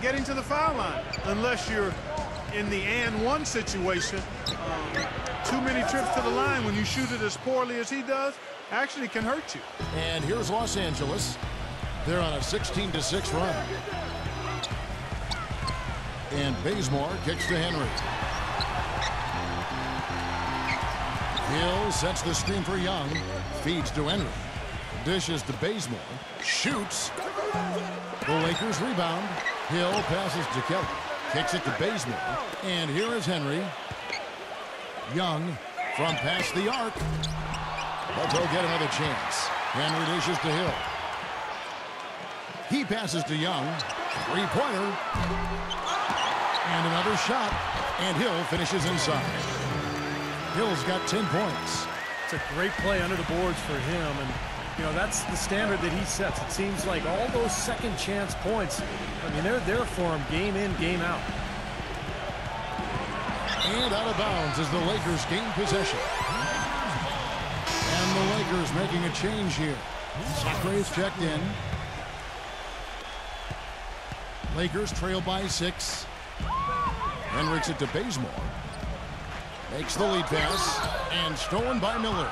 B: getting to the foul line unless you're in the and one situation. Too many trips to the line when you shoot it as poorly as he does actually can hurt you.
A: And here's Los Angeles. They're on a 16-6 run. And Bazemore kicks to Henry. Hill sets the screen for Young. Feeds to Henry. Dishes to Bazemore. Shoots. The Lakers rebound. Hill passes to Kelly. Kicks it to Bazemore. And here is Henry. Young from past the arc. But they'll get another chance. Henry dishes to Hill. He passes to Young. Three-pointer. And another shot. And Hill finishes inside. Hill's got 10 points.
C: It's a great play under the boards for him. And, you know, that's the standard that he sets. It seems like all those second chance points, I mean, they're there for him game in, game out.
A: And out of bounds as the Lakers gain possession. And the Lakers making a change here. Sacre is checked in. Lakers trail by 6. Henricks it to Bazemore. Makes the lead pass. And stolen by Miller.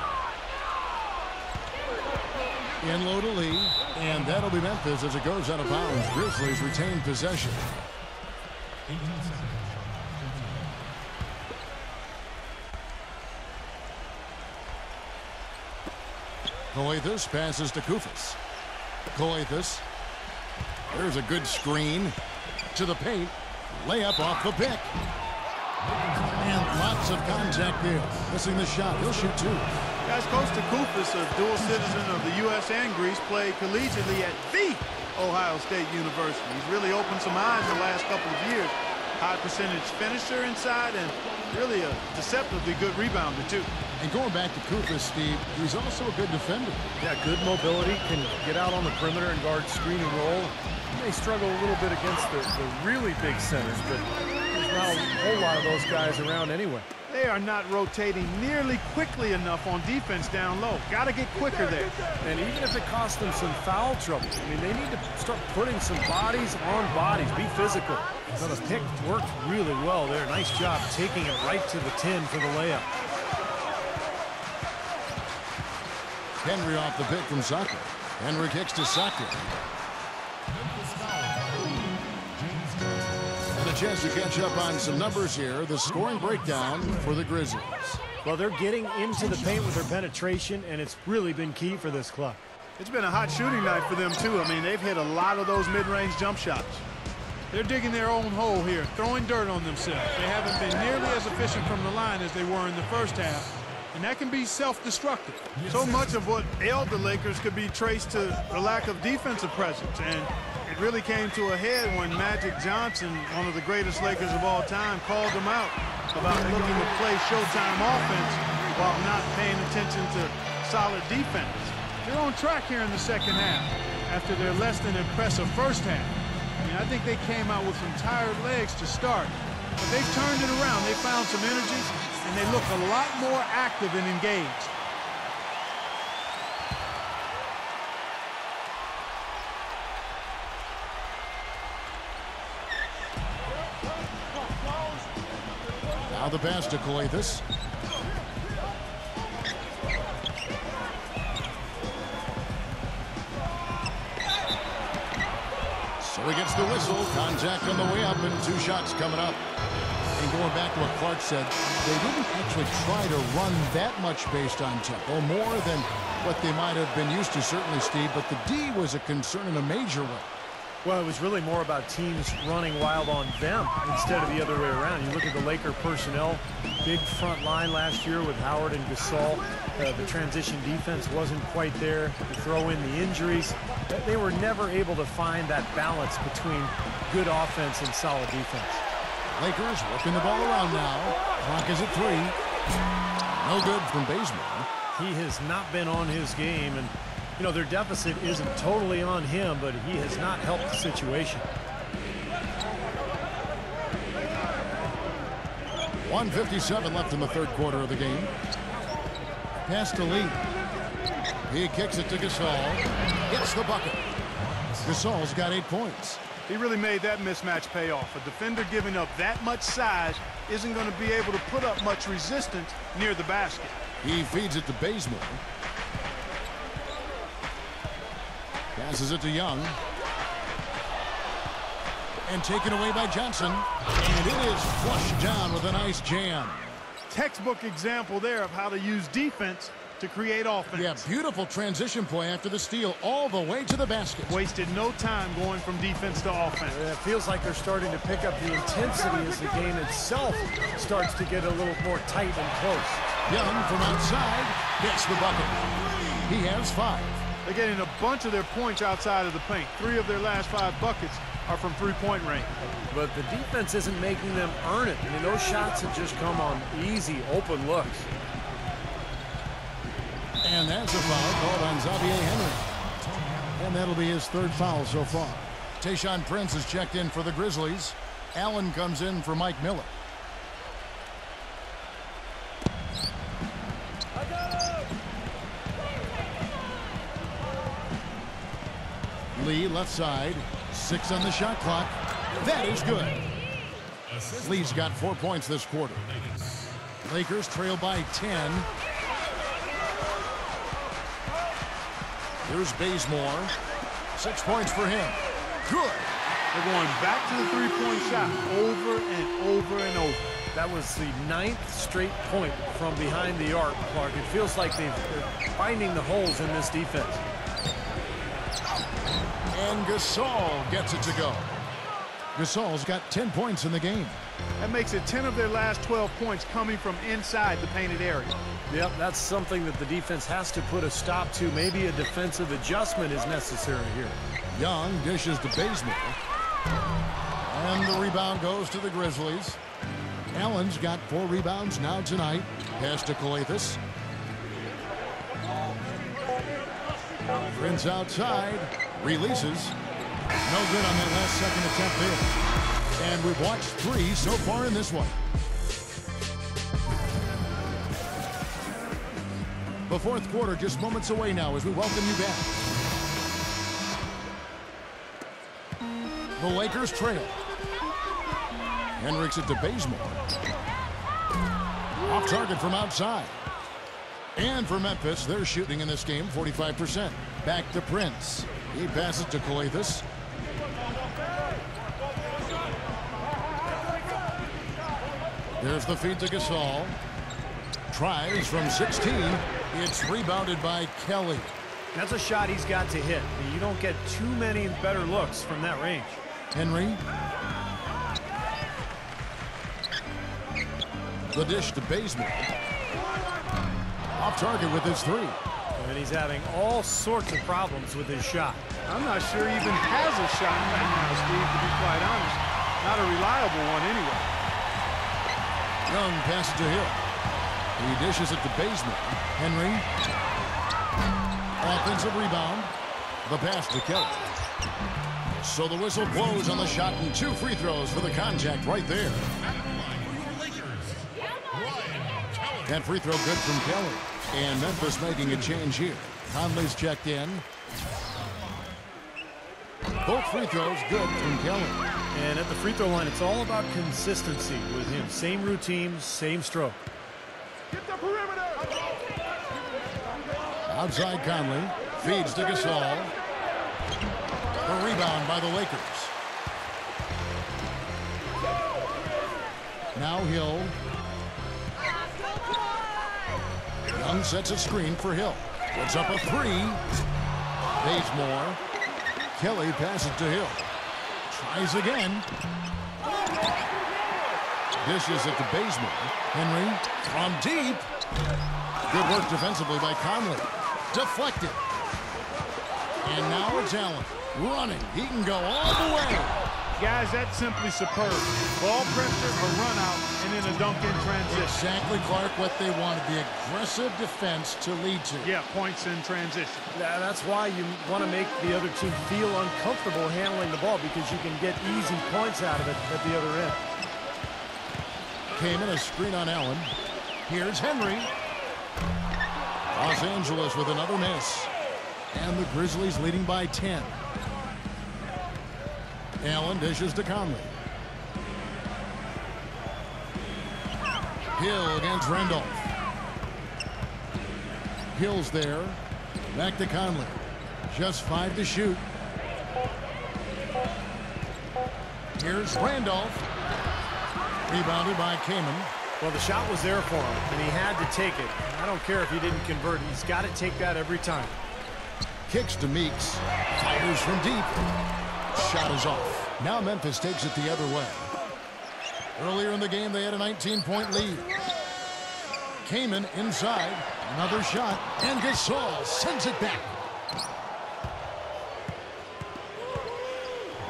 A: In low to Lee. And that'll be Memphis as it goes out of bounds. Grizzlies retain possession. Calathes passes to Koufos. Calathes. There's a good screen to the paint. Layup off the pick. And lots of contact there. Missing the shot. He'll shoot 2.
B: Guys, Coach Koufos, a dual citizen of the U.S. and Greece, played collegiately at the Ohio State University. He's really opened some eyes the last couple of years. High percentage finisher inside and really a deceptively good rebounder, too.
A: And going back to Koufos, Steve, he's also a good defender.
C: Yeah, good mobility, can get out on the perimeter and guard screen and roll. He may struggle a little bit against the really big centers, but there's not a whole lot of those guys around anyway.
B: They are not rotating nearly quickly enough on defense down low. Got to get quicker there.
C: And even if it costs them some foul trouble, I mean, they need to start putting some bodies on bodies, be physical. So the pick worked really well there. Nice job taking it right to the 10 for the layup.
A: Henry off the pick from Sacre. Henry kicks to Sacre. And a chance to catch up on some numbers here. The scoring breakdown for the Grizzlies.
C: Well, they're getting into the paint with their penetration, and it's really been key for this club.
B: It's been a hot shooting night for them, too. I mean, they've hit a lot of those mid-range jump shots. They're digging their own hole here, throwing dirt on themselves. They haven't been nearly as efficient from the line as they were in the first half. And that can be self-destructive. So much of what ailed the Lakers could be traced to the lack of defensive presence. And it really came to a head when Magic Johnson, one of the greatest Lakers of all time, called them out about looking to play Showtime offense while not paying attention to solid defense. They're on track here in the second half after their less than impressive first half. I mean, I think they came out with some tired legs to start, but they've turned it around. They found some energy, and they look a lot more active and engaged.
A: Now the pass to Calathes. So he gets the whistle. Contact on the way up and 2 shots coming up. And going back to what Clark said, they didn't actually try to run that much based on tempo, more than what they might have been used to, certainly, Steve, but the D was a concern in a major way.
C: Well, it was really more about teams running wild on them instead of the other way around. You look at the Laker personnel, big front line last year with Howard and Gasol. The transition defense wasn't quite there. You throw in the injuries. They were never able to find that balance between good offense and solid defense.
A: Lakers working the ball around now. Clock is at 3. No good from Bazemore.
C: He has not been on his game, and you know, their deficit isn't totally on him, but he has not helped the situation.
A: 1:57 left in the third quarter of the game. Pass to Lee. He kicks it to Gasol. Gets the bucket. Gasol's got 8 points.
B: He really made that mismatch pay off. A defender giving up that much size isn't going to be able to put up much resistance near the basket.
A: He feeds it to Bazemore. Passes it to Young. And taken away by Johnson. And it is flushed down with a nice jam.
B: Textbook example there of how to use defense to create offense.
A: Yeah, beautiful transition play after the steal all the way to the basket.
B: Wasted no time going from defense to offense.
C: It feels like they're starting to pick up the intensity as the game itself starts to get a little more tight and close.
A: Young from outside gets the bucket. He has 5.
B: They're getting a bunch of their points outside of the paint. 3 of their last 5 buckets are from three-point range.
C: But the defense isn't making them earn it. I mean, those shots have just come on easy, open looks.
A: And that's a foul called on Xavier Henry. And that'll be his 3rd foul so far. Tayshaun Prince is checked in for the Grizzlies. Allen comes in for Mike Miller. Lee left side. 6 on the shot clock. That is good. Lee's got 4 points this quarter. Lakers trail by 10. Here's Bazemore. 6 points for him. Good.
B: They're going back to the three-point shot over and over and over.
C: That was the 9th straight point from behind the arc, Clark. It feels like they're finding the holes in this defense.
A: And Gasol gets it to go. Gasol's got 10 points in the game.
B: That makes it 10 of their last 12 points coming from inside the painted area.
C: Yep, that's something that the defense has to put a stop to. Maybe a defensive adjustment is necessary here.
A: Young dishes to Bazemore. And the rebound goes to the Grizzlies. Allen's got 4 rebounds now tonight. Pass to Calathes. Prince outside. Releases. No good on that last second attempt there. And we've watched 3 so far in this one. The fourth quarter just moments away now as we welcome you back. The Lakers trail. Henricks it to Bazemore. Off target from outside. And for Memphis, they're shooting in this game 45%. Back to Prince. He passes to Calathes. There's the feed to Gasol. Tries from 16. It's rebounded by Kelly.
C: That's a shot he's got to hit. You don't get too many better looks from that range.
A: Henry. The dish to Bazemore. Off target with his 3.
C: And he's having all sorts of problems with his shot.
B: I'm not sure he even has a shot right now, Steve, to be quite honest. Not a reliable one anyway.
A: Young passes to Hill. He dishes it to Bazemore. Henry. Offensive rebound. The pass to Kelly. So the whistle blows on the shot and 2 free throws for the contact right there. That free throw good from Kelly. And Memphis making a change here. Conley's checked in. Both free throws good from Kelly.
C: And at the free throw line, it's all about consistency with him. Same routine, same stroke.
E: Get the perimeter.
A: Outside Conley. Feeds to Gasol. A rebound by the Lakers. Now Hill. Young sets a screen for Hill. Puts up a 3. Bazemore. Kelly passes to Hill. Tries again. Dishes it to Bazemore. Henry from deep. Good work defensively by Conley. Deflected. And now it's Allen running. He can go all the way.
B: Guys, that's simply superb. Ball pressure, a run out, and then a dunk in transition.
A: Exactly, Clark, what they wanted. The aggressive defense to lead to.
B: Yeah, points in transition.
C: Yeah, that's why you want to make the other team feel uncomfortable handling the ball, because you can get easy points out of it at the other end.
A: Kaman, a screen on Allen. Here's Henry. Los Angeles with another miss. And the Grizzlies leading by 10. Allen dishes to Conley. Hill against Randolph. Hill's there. Back to Conley. Just 5 to shoot. Here's Randolph. Rebounded by Kaman.
C: Well, the shot was there for him, and he had to take it. I don't care if he didn't convert. He's got to take that every time.
A: Kicks to Meeks. Fires from deep. Shot is off. Now Memphis takes it the other way. Earlier in the game, they had a 19-point lead. Kaman inside. Another shot. And Gasol sends it back.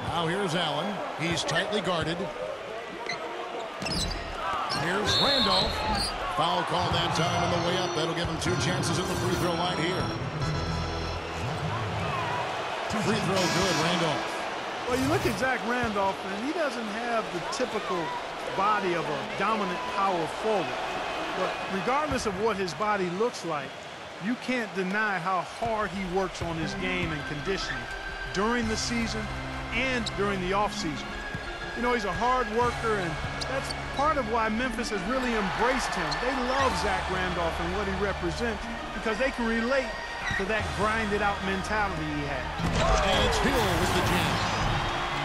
A: Now here's Allen. He's tightly guarded. Here's Randolph. Foul call that time on the way up. That'll give him 2 chances at the free throw line here. Free throw good, Randolph.
B: Well, you look at Zach Randolph, and he doesn't have the typical body of a dominant power forward. But regardless of what his body looks like, you can't deny how hard he works on his game and conditioning during the season and during the offseason. You know, he's a hard worker, and that's part of why Memphis has really embraced him. They love Zach Randolph and what he represents because they can relate to that grinded-out mentality he had.
A: And it's Hill with the jam.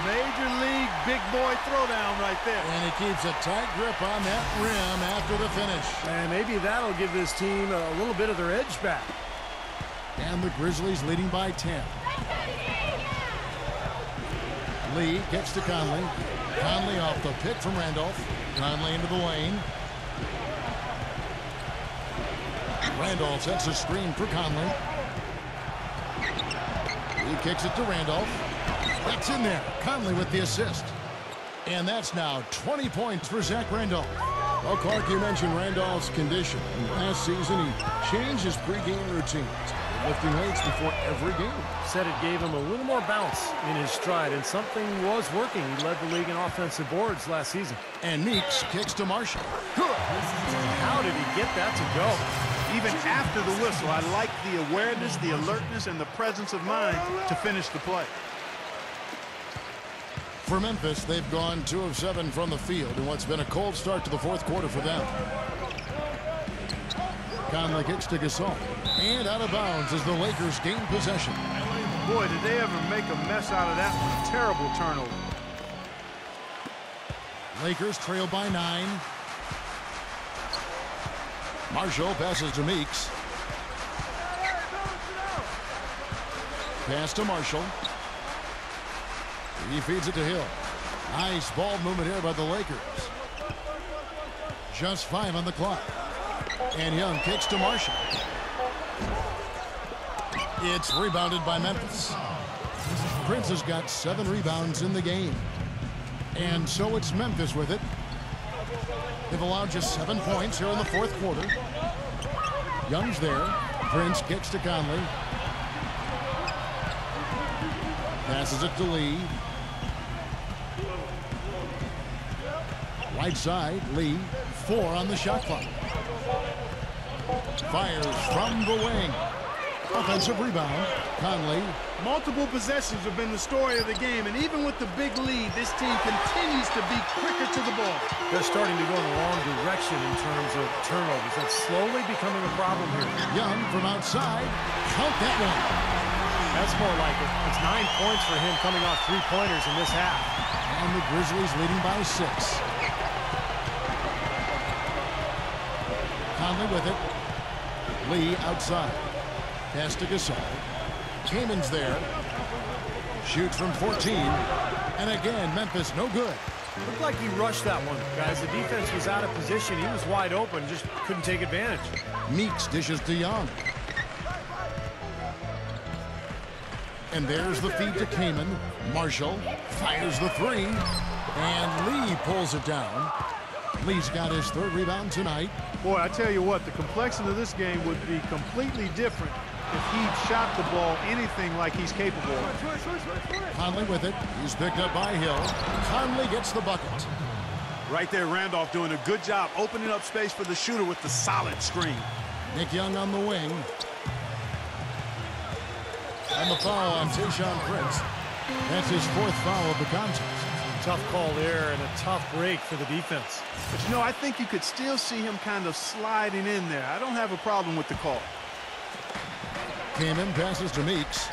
B: Major league big boy throwdown right there.
A: And he keeps a tight grip on that rim after the finish.
C: And maybe that'll give this team a little bit of their edge back.
A: And the Grizzlies leading by 10. Lee gets to Conley. Conley off the pick from Randolph. Conley into the lane. Randolph sets a screen for Conley. He kicks it to Randolph. That's in there. Conley with the assist. And that's now 20 points for Zach Randolph. Well, Clark, you mentioned Randolph's condition. Last season, he changed his pregame routines, lifting weights before every game.
C: Said it gave him a little more bounce in his stride, and something was working. He led the league in offensive boards last season.
A: And Meeks kicks to Marshall.
C: Good. How did he get that to go?
B: Even after the whistle, I like the awareness, the alertness, and the presence of mind to finish the play.
A: For Memphis, they've gone 2 of 7 from the field in what's been a cold start to the 4th quarter for them. Conley kicks to Gasol. And out of bounds as the Lakers gain possession.
B: Boy, did they ever make a mess out of that one. Terrible turnover.
A: Lakers trail by 9. Marshall passes to Meeks. Pass to Marshall. He feeds it to Hill. Nice ball movement here by the Lakers. Just 5 on the clock. And Young kicks to Marshall. It's rebounded by Memphis. Prince has got 7 rebounds in the game. And so it's Memphis with it. They've allowed just 7 points here in the fourth quarter. Young's there. Prince kicks to Conley. Passes it to Lee. Right side, Lee. 4 on the shot clock. Fires from the wing. Offensive rebound. Conley.
B: Multiple possessions have been the story of the game, and even with the big lead, this team continues to be quicker to the ball.
C: They're starting to go in the wrong direction in terms of turnovers. That's slowly becoming a problem here.
A: Young from outside. Count that one.
C: That's more like it. It's 9 points for him coming off 3-pointers in this half.
A: And the Grizzlies leading by 6. Conley with it. Lee outside. Pass to Gasol. Kaman's there. Shoots from 14. And again, Memphis no good.
C: Looked like he rushed that one, guys. The defense was out of position. He was wide open, just couldn't take advantage.
A: Meeks dishes to Young. And there's the feed to Kaman. Marshall fires the 3. And Lee pulls it down. Lee's got his 3rd rebound tonight.
B: Boy, I tell you what, the complexion of this game would be completely different if he shot the ball anything like he's capable of.
A: Conley with it. He's picked up by Hill. Conley gets the bucket.
E: Right there, Randolph doing a good job opening up space for the shooter with the solid screen.
A: Nick Young on the wing. And the foul on Tayshaun Prince. That's his 4th foul of the contest.
C: Tough call there and a tough break for the defense.
B: But, you know, I think you could still see him kind of sliding in there. I don't have a problem with the call.
A: Kaman passes to Meeks.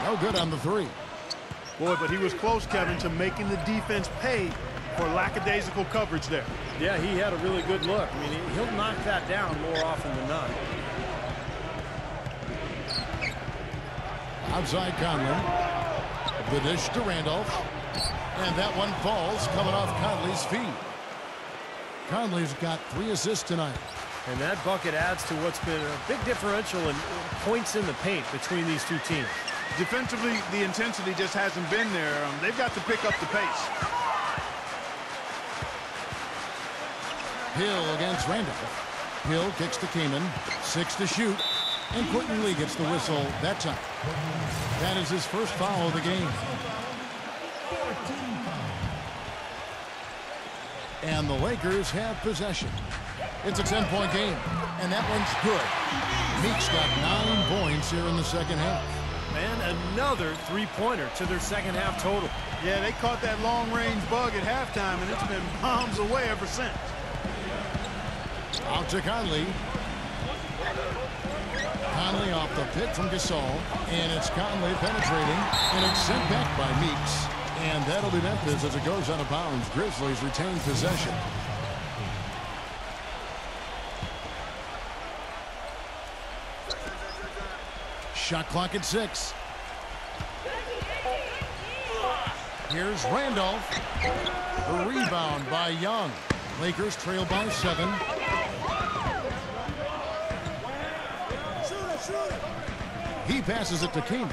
A: No good on the 3.
B: Boy, but he was close, Kevin, to making the defense pay for lackadaisical coverage there.
C: Yeah, he had a really good look. I mean, he'll knock that down more often than not.
A: Outside Conley. The dish to Randolph. And that one falls coming off Conley's feet. Conley's got 3 assists tonight.
C: And that bucket adds to what's been a big differential in points in the paint between these two teams.
B: Defensively, the intensity just hasn't been there. They've got to pick up the pace.
A: Hill against Randolph. Hill kicks to Kaman. 6 to shoot. And Quentin Lee gets the whistle that time. That is his 1st foul of the game. And the Lakers have possession. It's a 10-point game, and that one's good. Meeks got 9 points here in the second half.
C: And another 3-pointer to their second half total.
B: Yeah, they caught that long-range bug at halftime, and it's been bombs away ever since.
A: Out to Conley. Conley off the pick from Gasol, and it's Conley penetrating, and it's sent back by Meeks. And that'll be Memphis as it goes out of bounds. Grizzlies retain possession. Shot clock at 6. Here's Randolph. The rebound by Young. Lakers trail by 7. He passes it to Kaman.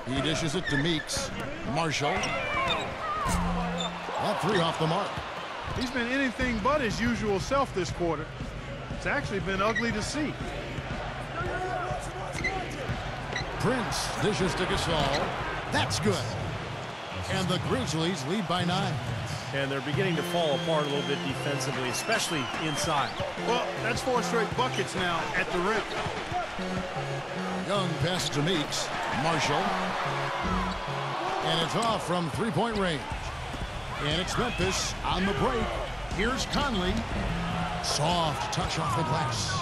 A: He dishes it to Meeks. Marshall. That 3 off the mark.
B: He's been anything but his usual self this quarter. It's actually been ugly to see.
A: Prince dishes to Gasol. That's good. And the Grizzlies lead by 9.
C: And they're beginning to fall apart a little bit defensively, especially inside.
B: Well, that's 4 straight buckets now at the rim.
A: Young passes to Meeks. Marshall. And it's off from 3-point range. And it's Memphis on the break. Here's Conley. Soft touch off the glass.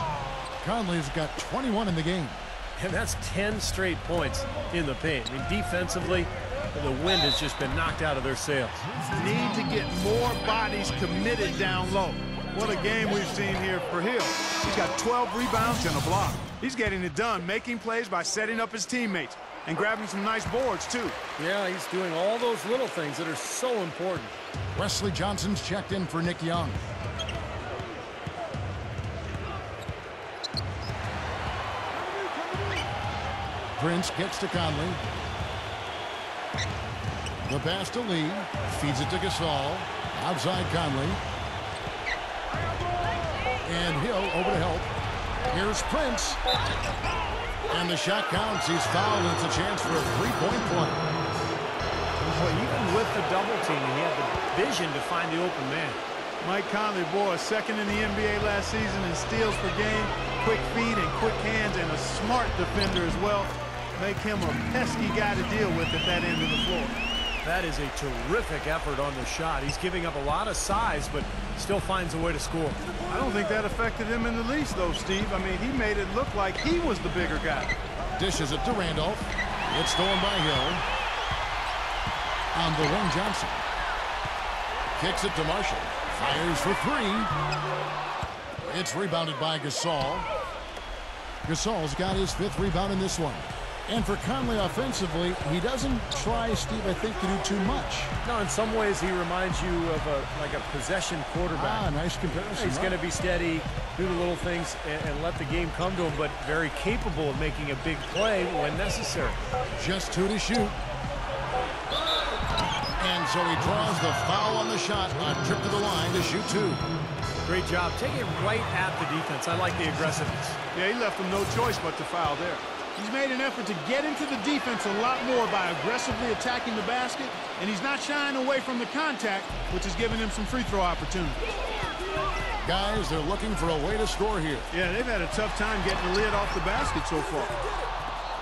A: Conley's got 21 in the game.
C: And that's 10 straight points in the paint. I mean, defensively, the wind has just been knocked out of their sails.
B: Need to get more bodies committed down low. What a game we've seen here for Hill.
E: He's got 12 rebounds and a block. He's getting it done, making plays by setting up his teammates and grabbing some nice boards, too.
C: Yeah, he's doing all those little things that are so important.
A: Wesley Johnson's checked in for Nick Young. Prince gets to Conley. The pass to Lee. Feeds it to Gasol. Outside Conley. And Hill over to help. Here's Prince. And the shot counts. He's fouled, and it's a chance for a three-point play.
C: Well, even with the double team, he had the vision to find the open man.
B: Mike Conley, boy, second in the NBA last season in steals per game, quick feet and quick hands, and a smart defender as well. Make him a pesky guy to deal with at that end of the floor.
C: That is a terrific effort on the shot. He's giving up a lot of size, but still finds a way to score.
B: I don't think that affected him in the least, though, Steve. I mean, he made it look like he was the bigger guy.
A: Dishes it to Randolph. It's stolen by Hill. On the wing, Johnson. Kicks it to Marshall. Fires for three. It's rebounded by Gasol. Gasol's got his 5th rebound in this one. And for Conley offensively, he doesn't try, Steve, I think, to do too much.
C: No, in some ways he reminds you of like a possession quarterback.
A: Ah, nice comparison.
C: He's going to be steady, do the little things, and let the game come to him, but very capable of making a big play when necessary.
A: Just 2 to shoot. And so he draws the foul on the shot. A trip to the line to shoot 2.
C: Great job. Take it right at the defense. I like the aggressiveness.
B: Yeah, he left him no choice but to foul there. He's made an effort to get into the defense a lot more by aggressively attacking the basket, and he's not shying away from the contact, which has given him some free throw opportunities.
A: Guys, they're looking for a way to score here.
B: Yeah, they've had a tough time getting the lid off the basket so far.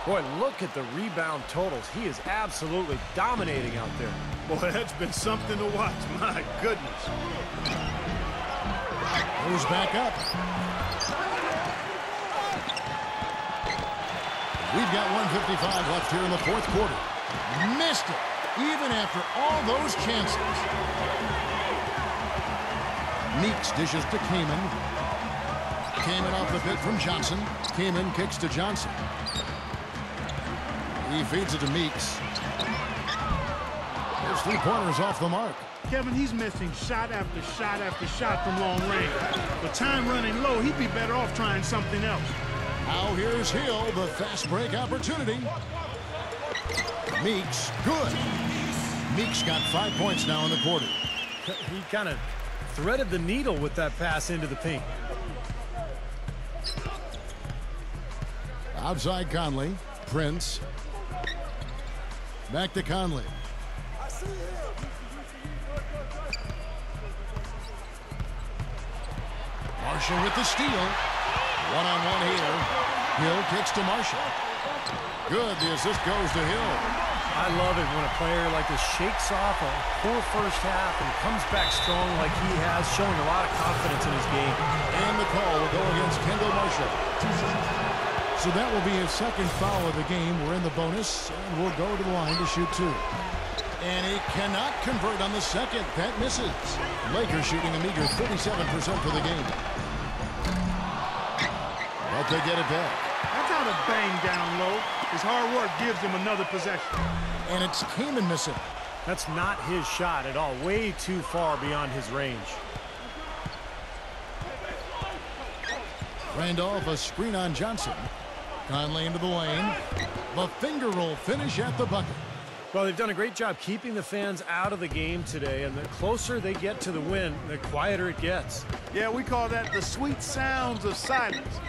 C: Boy, look at the rebound totals. He is absolutely dominating out there.
B: Boy, that's been something to watch. My goodness.
A: Moves back up. We've got 1:55 left here in the 4th quarter. Missed it, even after all those chances. Meeks dishes to Kaman. Kaman off the pick from Johnson. Kaman kicks to Johnson. He feeds it to Meeks. Those 3-pointers off the mark.
B: Kevin, he's missing shot after shot after shot from long range. With time running low, he'd be better off trying something else.
A: Now here's Hill, the fast break opportunity. Meeks, good. Meeks got 5 points now in the quarter.
C: He kind of threaded the needle with that pass into the paint.
A: Outside Conley, Prince. Back to Conley. Marshall with the steal. One-on-one here. Hill kicks to Marshall. Good. The assist goes to Hill.
C: I love it when a player like this shakes off a poor first half and comes back strong like he has, showing a lot of confidence in his game.
A: And the call will go against Kendall Marshall. So that will be his 2nd foul of the game. We're in the bonus, and we'll go to the line to shoot 2. And he cannot convert on the 2nd. That misses. Lakers shooting a meager 37% for the game. But they get it back.
B: That's how to bang down low. His hard work gives him another possession.
A: And it's Kaman missing.
C: That's not his shot at all. Way too far beyond his range.
A: Randolph, a screen on Johnson. Conley into the lane. The finger roll finish at the bucket.
C: Well, they've done a great job keeping the fans out of the game today, and the closer they get to the win, the quieter it gets.
B: Yeah, we call that the sweet sounds of silence.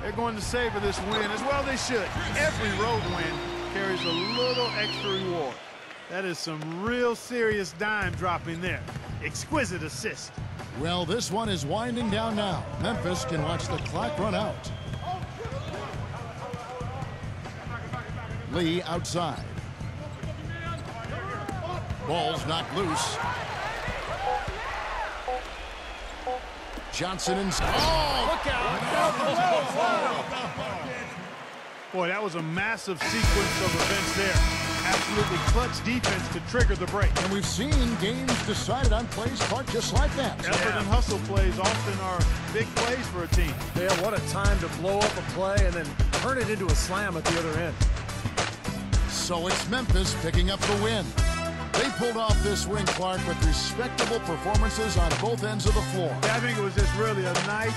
B: They're going to savor this win, as well they should. Every road win carries a little extra reward. That is some real serious dime dropping there. Exquisite assist.
A: Well, this one is winding down now. Memphis can watch the clock run out. Lee outside. Ball's knocked loose. Johnson inside. Oh, look out!
B: Boy, that was a massive sequence of events there. Absolutely clutch defense to trigger the break.
A: And we've seen games decided on plays caught just like that.
B: Effort and hustle plays often are big plays for a team.
C: Yeah, what a time to blow up a play and then turn it into a slam at the other end.
A: So it's Memphis picking up the win. They pulled off this win, Clark, with respectable performances on both ends of the floor.
B: Yeah, I think it was just really a nice,